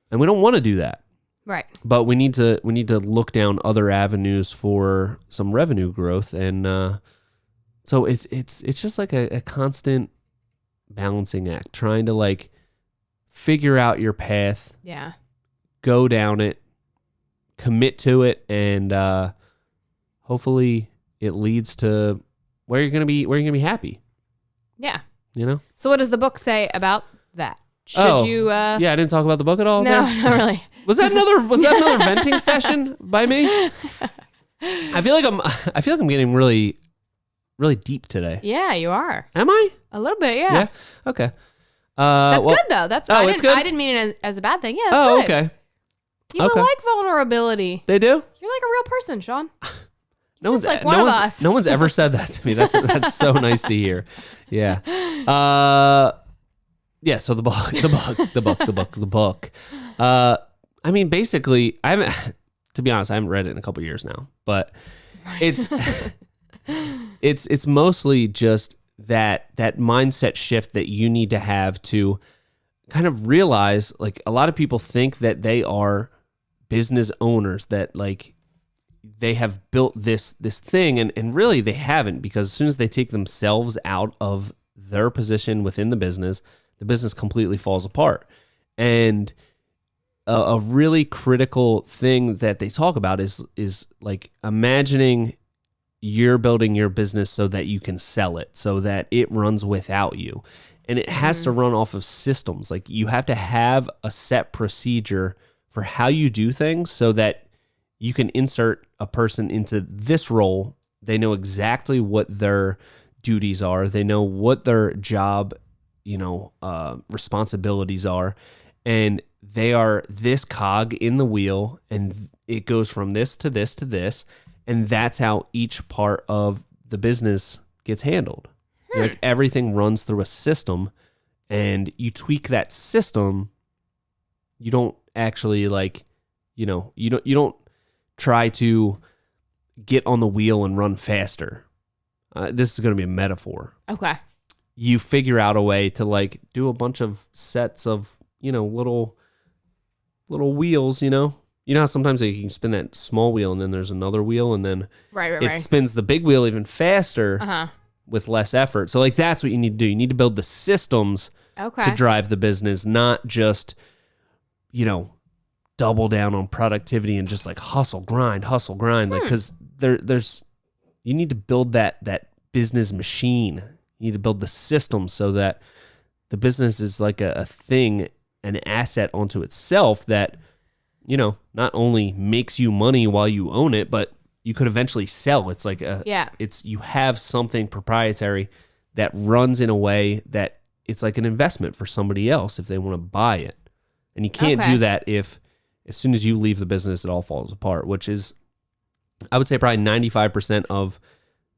And we don't want to do that. Right. But we need to look down other avenues for some revenue growth. And so it's just like a constant balancing act, trying to like figure out your path. Yeah. Go down it, commit to it, and hopefully it leads to where you're gonna be happy. Yeah. So what does the book say about that? Should you? Yeah, I didn't talk about the book at all. No, not really. Was that another venting session by me? I feel like I'm getting really, really deep today. Yeah, you are. Am I? A little bit, yeah. Yeah. Okay. That's good though. It's good. I didn't mean it as a bad thing. Yeah. That's good. Okay. People like vulnerability. They do. You're like a real person, Sean. No one's like one of us. No one's ever said that to me. That's so nice to hear. Yeah. Yeah. So the book. I mean, basically, to be honest, I haven't read it in a couple years now, but it's it's mostly just that mindset shift that you need to have to kind of realize, like, a lot of people think that they are business owners, that like they have built this thing, and really they haven't, because as soon as they take themselves out of their position within the business completely falls apart. And a really critical thing that they talk about is like imagining you're building your business so that you can sell it, so that it runs without you. And it has to run off of systems. Like, you have to have a set procedure for how you do things so that you can insert a person into this role. They know exactly what their duties are. They know what their job, responsibilities are. And they are this cog in the wheel, and it goes from this to this to this. And that's how each part of the business gets handled. Like, everything runs through a system, and you tweak that system. You don't actually you don't try to get on the wheel and run faster. This is going to be a metaphor. Okay. You figure out a way to like do a bunch of sets of, little wheels, You know how sometimes you can spin that small wheel and then there's another wheel, and then it spins the big wheel even faster with less effort. So like, that's what you need to do. You need to build the systems to drive the business, not just, double down on productivity and just like hustle, grind. Like, because you need to build that business machine. You need to build the system so that the business is like a thing, an asset onto itself that, not only makes you money while you own it, but you could eventually sell. It's like you have something proprietary that runs in a way that it's like an investment for somebody else if they want to buy it. And you can't Okay. do that if as soon as you leave the business, it all falls apart, which is, I would say, probably 95% of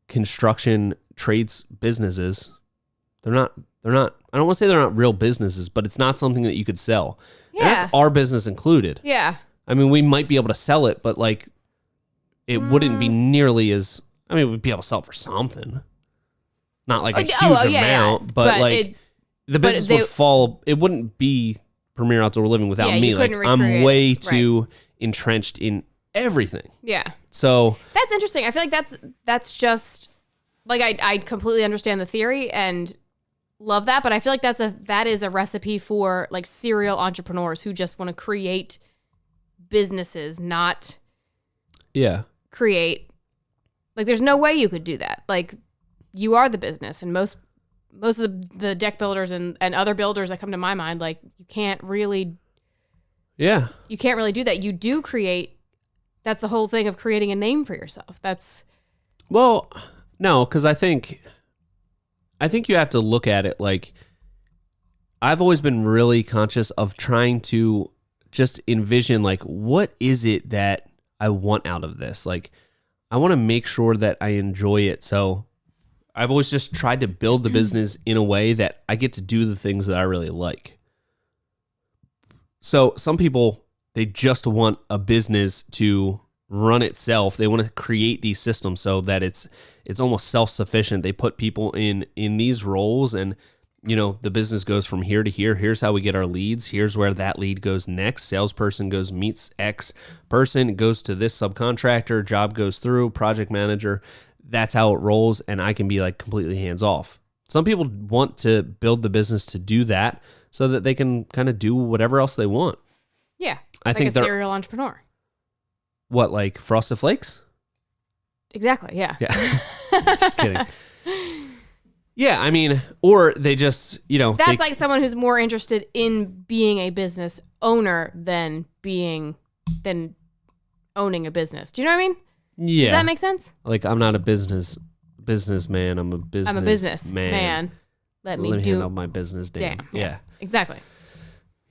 construction trades businesses. They're not, I don't want to say they're not real businesses, but it's not something that you could sell. And Yeah. that's our business included. Yeah. I mean, we might be able to sell it, but like, it wouldn't be nearly as, I mean, we'd be able to sell it for something. Not like a huge amount, but like the business would fall, it wouldn't be Premier Outdoor Living without me. Like, I'm way too entrenched in everything. Yeah. So that's interesting. I feel like that's just like I completely understand the theory and love that, but I feel like that is a recipe for like serial entrepreneurs who just want to create businesses, not create, like, there's no way you could do that. Like, you are the business, and most of the deck builders and other builders that come to my mind, like, you can't really do that. You do create, that's the whole thing of creating a name for yourself. Well, no, because I think you have to look at it like, I've always been really conscious of trying to just envision, like, what is it that I want out of this? Like, I want to make sure that I enjoy it. So I've always just tried to build the business in a way that I get to do the things that I really like. So some people, they just want a business to run itself. They want to create these systems so that it's almost self-sufficient. They put people in these roles, and the business goes from here to here. Here's how we get our leads. Here's where that lead goes next. Salesperson goes, meets X person, goes to this subcontractor, job goes through, project manager. That's how it rolls, and I can be like completely hands off. Some people want to build the business to do that so that they can kind of do whatever else they want. Yeah. I think a serial entrepreneur. What, like Frosted Flakes? Exactly, yeah. Yeah. Just kidding. Yeah, I mean, or they just, That's like someone who's more interested in being a business owner than owning a business. Do you know what I mean? Yeah. Does that make sense? Like, I'm not a businessman. I'm a businessman. Let me handle my business, damn. Yeah. Exactly.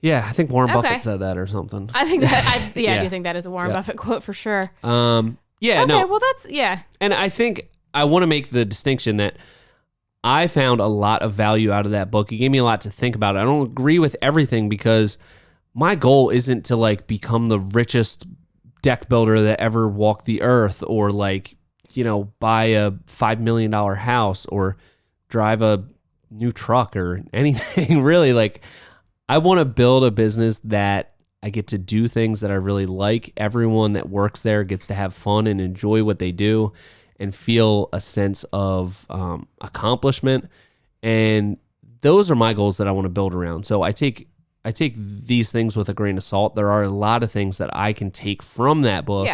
Yeah, I think Warren Buffett said that or something. I think that, I do think that is a Warren Buffett quote for sure. Yeah, okay, no. well, that's, yeah. And I think I want to make the distinction that I found a lot of value out of that book. It gave me a lot to think about. I don't agree with everything because my goal isn't to like become the richest deck builder that ever walked the earth, or like, buy a $5 million house or drive a new truck or anything really. Like, I want to build a business that I get to do things that I really like. Everyone that works there gets to have fun and enjoy what they do and feel a sense of accomplishment. And those are my goals that I want to build around. So I take these things with a grain of salt. There are a lot of things that I can take from that book,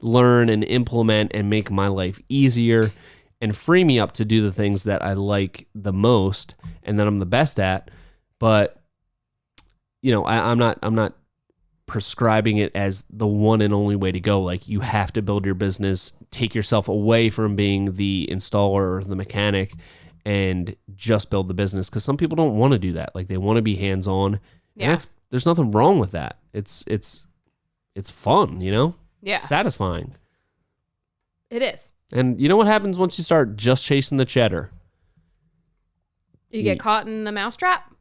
learn and implement and make my life easier and free me up to do the things that I like the most and that I'm the best at. But I'm not prescribing it as the one and only way to go. Like, you have to build your business, take yourself away from being the installer or the mechanic and just build the business. Because some people don't want to do that. Like, they want to be hands-on. Yeah. And there's nothing wrong with that. It's fun, Yeah. It's satisfying. It is. And you know what happens once you start just chasing the cheddar? You get caught in the mousetrap?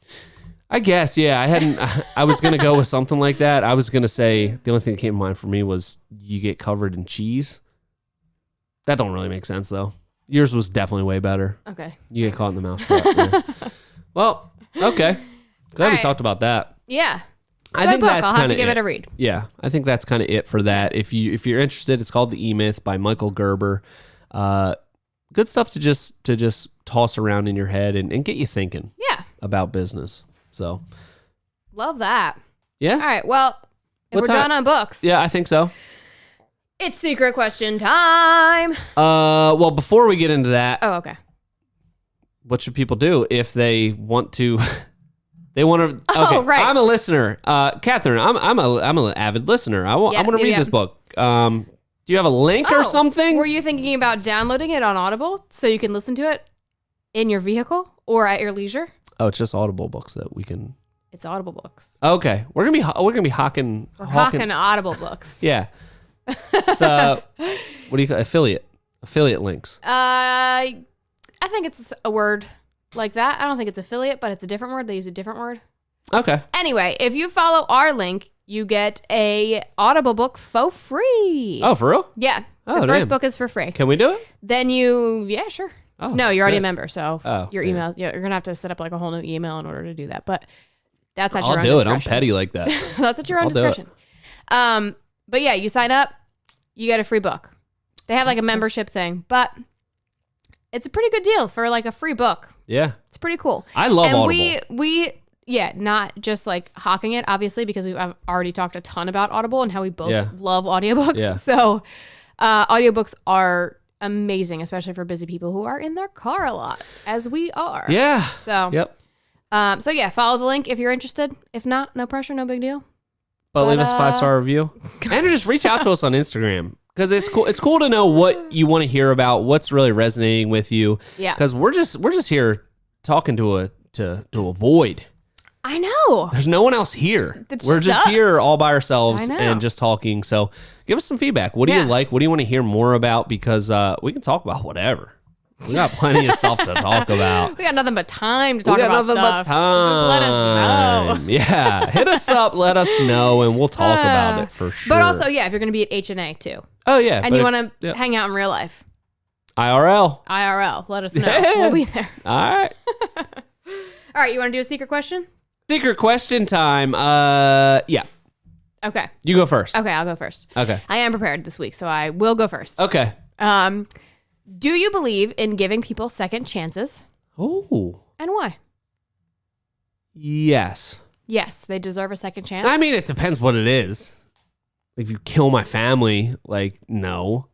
I guess, yeah. I was going to go with something like that. I was going to say, the only thing that came to mind for me was you get covered in cheese. That don't really make sense, though. Yours was definitely way better. Okay. You get caught in the mousetrap. Yeah. Well, okay. Glad we talked about that. Yeah. I think that's I'll have to give it a read. Yeah, I think that's kind of it for that. If you're interested, it's called The E-Myth by Michael Gerber. Good stuff to just toss around in your head and get you thinking. Yeah. About business. So. Love that. Yeah. All right. Well, if we're done on books. Yeah, I think so. It's secret question time. Well, before we get into that. Oh, okay. What should people do if they want to? They want to. Okay, right. I'm a listener. Catherine, I'm an avid listener. I want to read this book. Do you have a link or something? Were you thinking about downloading it on Audible so you can listen to it in your vehicle or at your leisure? Oh, it's just Audible books that we can. It's Audible books. Okay, we're gonna be hawking. We're hawking Audible books. Yeah. It's what do you call affiliate links? I think it's a word like that. I don't think it's affiliate, but it's a different word. They use a different word. Okay. Anyway, if you follow our link, you get a Audible book for free. Oh, for real? Yeah. Oh, the first damn. book is for free. Can we do it? Then yeah, sure. Oh, no, you're already a sick. member, so your yeah. email, you're gonna have to set up like a whole new email in order to do that. But that's at I'll your own do it. discretion. I'm petty like that. That's at your own I'll do it. discretion. But yeah, you sign up, you get a free book. They have like a membership thing, but it's a pretty good deal for like a free book. Yeah. It's pretty cool. I love and Audible. we not just like hawking it, obviously, because I've already talked a ton about Audible and how we both love audiobooks. Yeah. So audiobooks are amazing, especially for busy people who are in their car a lot, as we are. Yeah. So Yep. So yeah, follow the link if you're interested. If not, no pressure, no big deal. But leave us a 5-star review. And just reach out to us on Instagram. Because it's cool. It's cool to know what you want to hear about, what's really resonating with you. Yeah. Because we're just here talking to a void. I know. There's no one else here. That's We're just us. here all by ourselves I know. and just talking. So give us some feedback. What do you like? What do you want to hear more about? Because we can talk about whatever. We got plenty of stuff to talk about. We got nothing but time to talk We got about nothing stuff. but time. Just let us know. Yeah. Hit us up. Let us know, and we'll talk about it for sure. But also, yeah, if you're going to be at H&A too, oh, yeah. and you want to hang out in real life, IRL. IRL, let us know. Yeah. We'll be there. All right. All right, you want to do a secret question? Secret question time. Yeah. Okay. You go first. Okay, I'll go first. Okay. I am prepared this week, so I will go first. Okay. Do you believe in giving people second chances, Oh. and why? Yes. Yes, they deserve a second chance. I mean, it depends what it is. If you kill my family, like, no.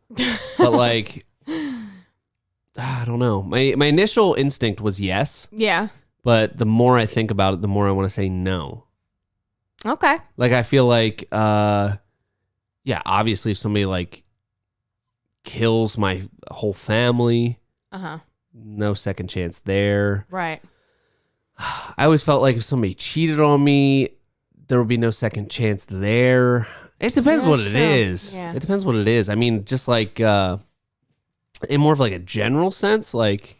But like, I don't know. My initial instinct was yes, yeah. but the more I think about it, the more I want to say no. Okay. Like, I feel like, yeah, obviously if somebody like kills my whole family, no second chance there. Right. I always felt like if somebody cheated on me, there would be no second chance there. It depends Yeah, what it sure. is. Yeah. It depends what it is. I mean, just like in more of like a general sense, like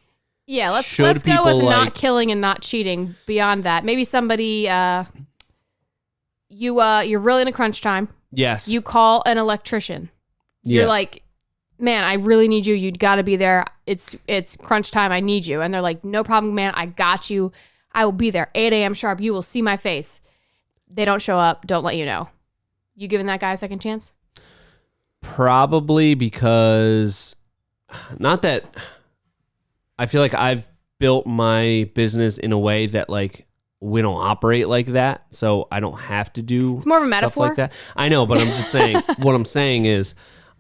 Yeah, let's Should go with people, not like- killing and not cheating. Beyond that, maybe somebody you're really in a crunch time. yes, You call an electrician. yeah. You're like, man, I really need you. You got to be there. It's crunch time. I need you. And they're like, no problem, man. I got you. I will be there 8 a.m. sharp. You will see my face. They don't show up. Don't let you know. You giving that guy a second chance? Probably because not that I feel like I've built my business in a way that like we don't operate like that, so I don't have to do It's more of a stuff metaphor. like that. I know, but I'm just saying what I'm saying is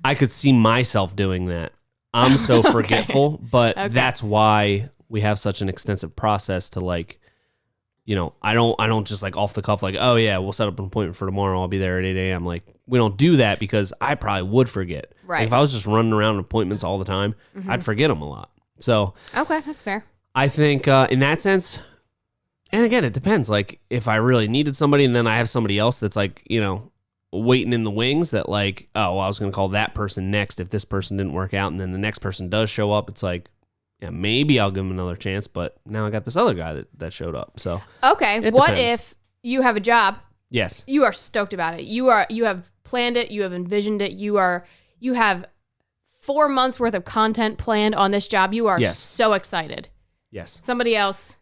I could see myself doing that. I'm so forgetful, but Okay. that's why we have such an extensive process to like, you know, I don't just like off the cuff like, oh yeah, we'll set up an appointment for tomorrow. I'll be there at 8 a.m. Like we don't do that because I probably would forget. Right. Like, if I was just running around appointments all the time, I'd forget them a lot. So Okay, that's fair. I think in that sense, and again, it depends. Like if I really needed somebody and then I have somebody else that's like, you know, waiting in the wings that like, oh, well, I was going to call that person next if this person didn't work out. And then the next person does show up. It's like, yeah, maybe I'll give him another chance. But now I got this other guy that showed up. So Okay, It what depends. if you have a job? yes. You are stoked about it. You have planned it. You have envisioned it. You have 4 months worth of content planned on this job. You are Yes. so excited. Yes. Somebody else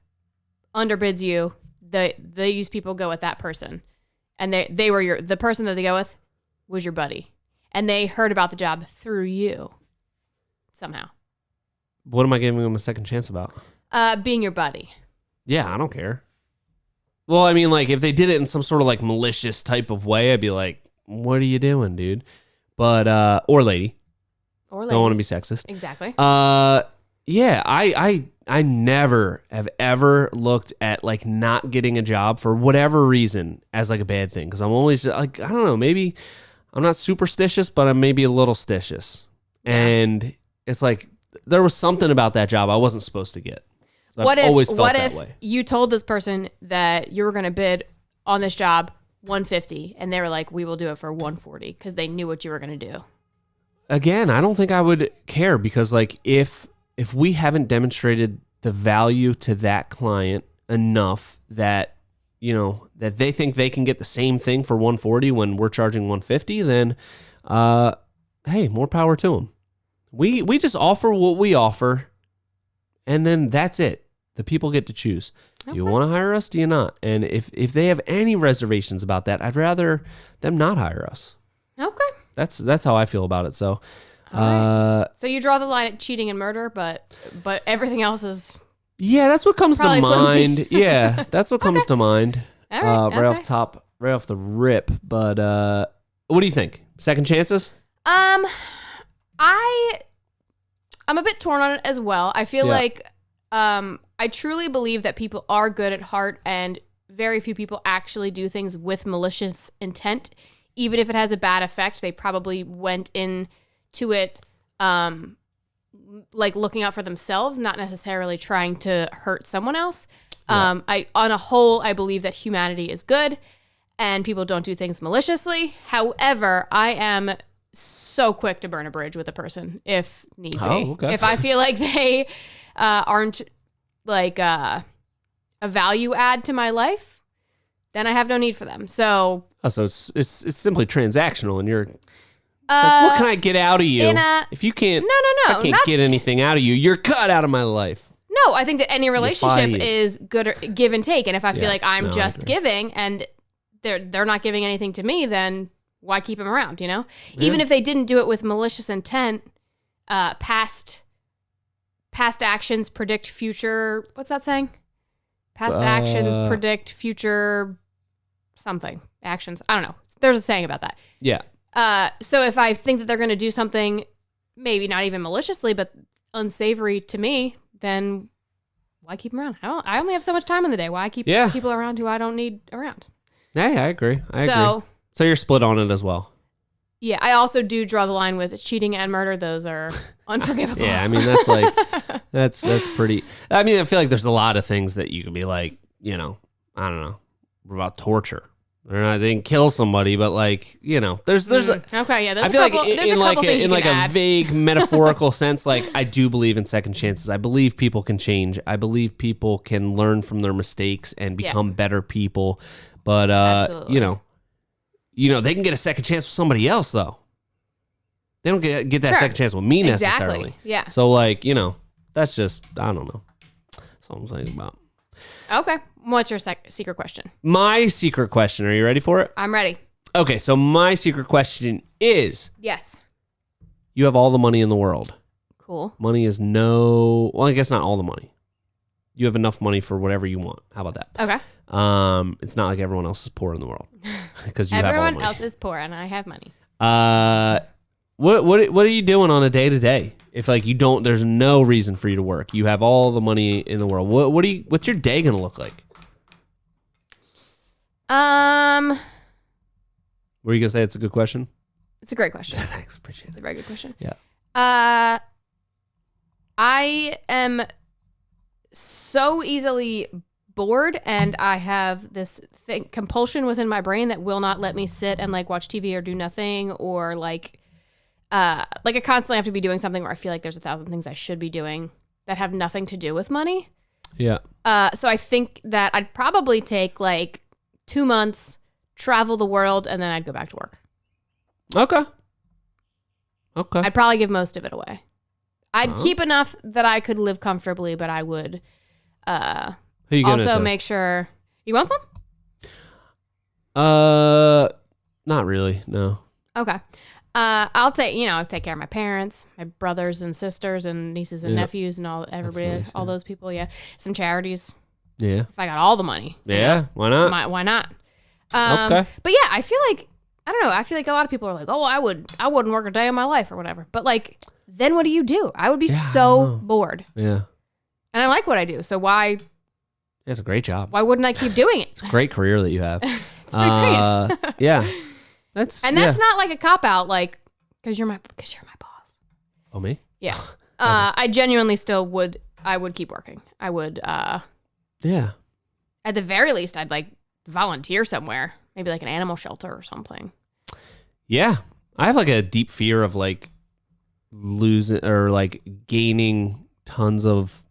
underbids you. These people go with that person, and they were the person that they go with was your buddy, and they heard about the job through you somehow. What am I giving them a second chance about? Being your buddy. Yeah, I don't care. Well, I mean, like, if they did it in some sort of, like, malicious type of way, I'd be like, what are you doing, dude? But, or lady. Or lady. Don't want to be sexist. Exactly. Yeah, I never have ever looked at, like, not getting a job for whatever reason as, like, a bad thing. Because I'm always, like, I don't know, maybe I'm not superstitious, but I'm maybe a little stitious. Yeah. And it's like, there was something about that job I wasn't supposed to get. So I've always felt what that if way. you told this person that you were going to bid on this job 150 and they were like, we will do it for 140 because they knew what you were going to do? Again, I don't think I would care because like if we haven't demonstrated the value to that client enough that, you know, that they think they can get the same thing for 140 when we're charging 150, then hey, more power to them. We just offer what we offer, and then that's it. The people get to choose. Do you want to hire us? Do you not? And if they have any reservations about that, I'd rather them not hire us. Okay. That's how I feel about it. So, right. So you draw the line at cheating and murder, but everything else is yeah, that's what comes to mind. flimsy. Yeah, that's what comes to mind. All right. Right off top, right off the rip. But what do you think? Second chances? I'm a bit torn on it as well. I feel like I truly believe that people are good at heart, and very few people actually do things with malicious intent. Even if it has a bad effect, they probably went into it like looking out for themselves, not necessarily trying to hurt someone else. On a whole, I believe that humanity is good and people don't do things maliciously. However, I am so quick to burn a bridge with a person if need be. Okay. If I feel like they aren't like a value add to my life, then I have no need for them. So so it's simply transactional, and you're like, what can I get out of you? If you can't, no, I can't get anything out of you. You're cut out of my life. No, I think that any relationship is good or give and take. And if I feel like I'm just giving and they're not giving anything to me, then why keep them around, you know? Yeah. Even if they didn't do it with malicious intent, past actions predict future, what's that saying? Past actions predict future something. Actions. I don't know. There's a saying about that. Yeah. So if I think that they're going to do something, maybe not even maliciously, but unsavory to me, then why keep them around? I only have so much time in the day. Why keep people around who I don't need around? Hey, I agree. I agree. So you're split on it as well. Yeah, I also do draw the line with cheating and murder. Those are unforgivable. Yeah, I mean, that's like, that's pretty, I mean, I feel like there's a lot of things that you could be like, you know, I don't know, about torture. Or not, they didn't kill somebody, but like, you know, there's okay, yeah, there's I feel a couple, like there's a couple things in you like can a add. vague metaphorical sense, like I do believe in second chances. I believe people can change. I believe people can learn from their mistakes and become better people. But you know, they can get a second chance with somebody else though. They don't get that second chance with me necessarily. Yeah. So like, you know, that's just, I don't know. That's all I'm thinking about. Okay. What's your secret question? My secret question. Are you ready for it? I'm ready. Okay, so my secret question is... Yes. You have all the money in the world. Cool. Money is well, I guess not all the money. You have enough money for whatever you want. How about that? Okay. It's not like everyone else is poor in the world. Because you have all the Everyone money. else is poor and I have money. What are you doing on a day-to-day? If like you don't, there's no reason for you to work. You have all the money in the world. What's your day gonna look like? Were you gonna say it's a good question? It's a great question. Thanks, appreciate it. It's a very good question. Yeah. I am so easily bored, and I have this compulsion within my brain that will not let me sit and like watch TV or do nothing, or like I constantly have to be doing something where I feel like there's 1,000 things I should be doing that have nothing to do with money. Yeah. So I think that I'd probably take like 2 months, travel the world, and then I'd go back to work. Okay. I'd probably give most of it away. I'd keep enough that I could live comfortably, but I would Who you also make sure... You want some? Not really, no. Okay. I'll take care of my parents, my brothers and sisters and nieces and nephews and everybody, nice, all those people, Some charities. Yeah. If I got all the money. Yeah, why not? Why not? Okay. But yeah, I feel like, I don't know, I feel like a lot of people are like, oh, I wouldn't work a day in my life or whatever. But like, then what do you do? I would be so bored. Yeah. And I like what I do. So why? It's a great job. Why wouldn't I keep doing it? It's a great career that you have. It's pretty great. Yeah. That's not like a cop out, like, because you're my boss. Oh, me? Yeah. I genuinely still would I would keep working. I would, Yeah. at the very least, I'd like volunteer somewhere, maybe like an animal shelter or something. Yeah. I have like a deep fear of like losing or like gaining tons of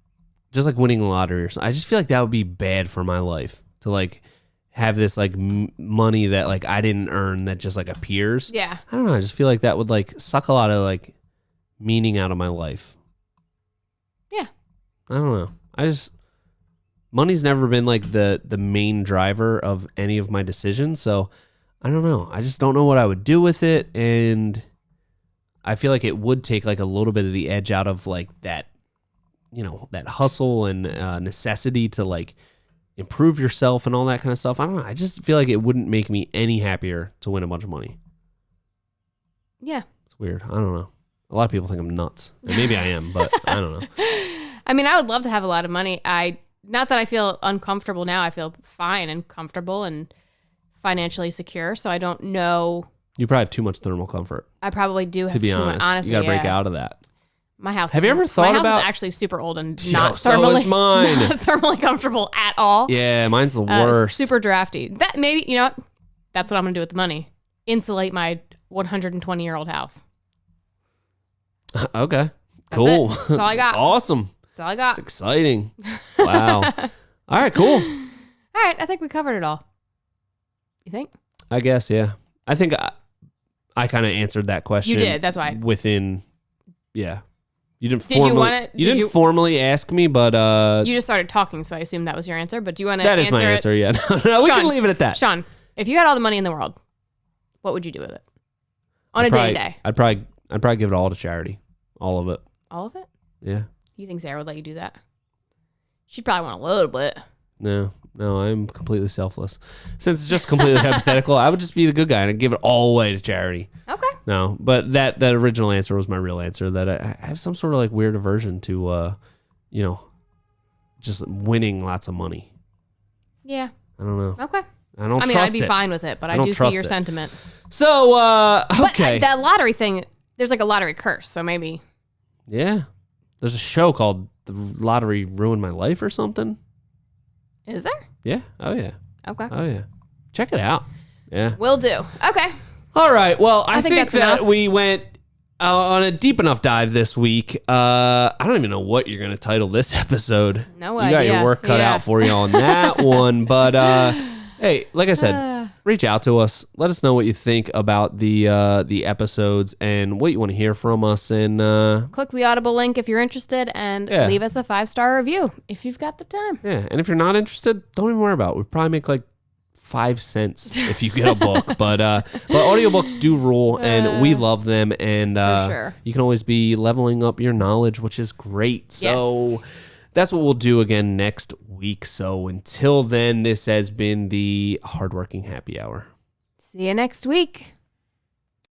just like winning the lottery or something. I just feel like that would be bad for my life to like have this like money that like I didn't earn that just like appears. Yeah. I don't know. I just feel like that would like suck a lot of like meaning out of my life. Yeah. I don't know. Money's never been like the main driver of any of my decisions. So I don't know. I just don't know what I would do with it. And I feel like it would take like a little bit of the edge out of like that, that hustle and necessity to like improve yourself and all that kind of stuff. I don't know. I just feel like it wouldn't make me any happier to win a bunch of money. Yeah. It's weird. I don't know. A lot of people think I'm nuts. And maybe I am, but I don't know. I mean, I would love to have a lot of money. Not that I feel uncomfortable now. I feel fine and comfortable and financially secure. So I don't know. You probably have too much thermal comfort. I probably do have to be too honest. much. Honestly, you got to break out of that. My house. Have you ever thought my about? house is actually super old and not so thermally, is mine. not thermally comfortable at all. Yeah, mine's the worst. Super drafty. That maybe what? That's what I'm gonna do with the money. Insulate my 120-year-old house. Okay. That's Cool. That's all I got. Awesome. That's all I got. It's exciting. Wow. All right. Cool. All right. I think we covered it all. You think? I guess. Yeah. I think I kind of answered that question. You did. That's why. Yeah. You didn't. Did you want to? You didn't formally ask me, but you just started talking, so I assumed that was your answer. But do you want to? That is my answer. Yeah. No, we can leave it at that. Sean, if you had all the money in the world, what would you do with it? On a day-to-day. I'd probably give it all to charity. All of it. All of it? Yeah. You think Sarah would let you do that? She'd probably want a little bit. No, I'm completely selfless. Since it's just completely hypothetical, I would just be the good guy and I'd give it all away to charity. Okay. No, but that original answer was my real answer, that I have some sort of like weird aversion to, just winning lots of money. Yeah. I don't know. Okay. I mean, I'd be fine with it, but I do see your sentiment. So, okay. But that lottery thing, there's like a lottery curse, so maybe. Yeah. There's a show called The Lottery Ruined My Life or something. Is there? Yeah. Oh, yeah. Okay. Oh, yeah. Check it out. Yeah. Will do. Okay. All right. Well, I think that's that enough. we went on a deep enough dive this week. I don't even know what you're going to title this episode. No idea. You got your work cut out for you on that one. But hey, like I said, reach out to us. Let us know what you think about the episodes and what you want to hear from us. And click the Audible link if you're interested, and leave us a 5-star review if you've got the time. Yeah, and if you're not interested, don't even worry about it. We probably make like 5 cents if you get a book, but audiobooks do rule, and we love them, and sure. You can always be leveling up your knowledge, which is great. So that's what we'll do again next week. So until then, this has been the Hardworking Happy Hour. See you next week.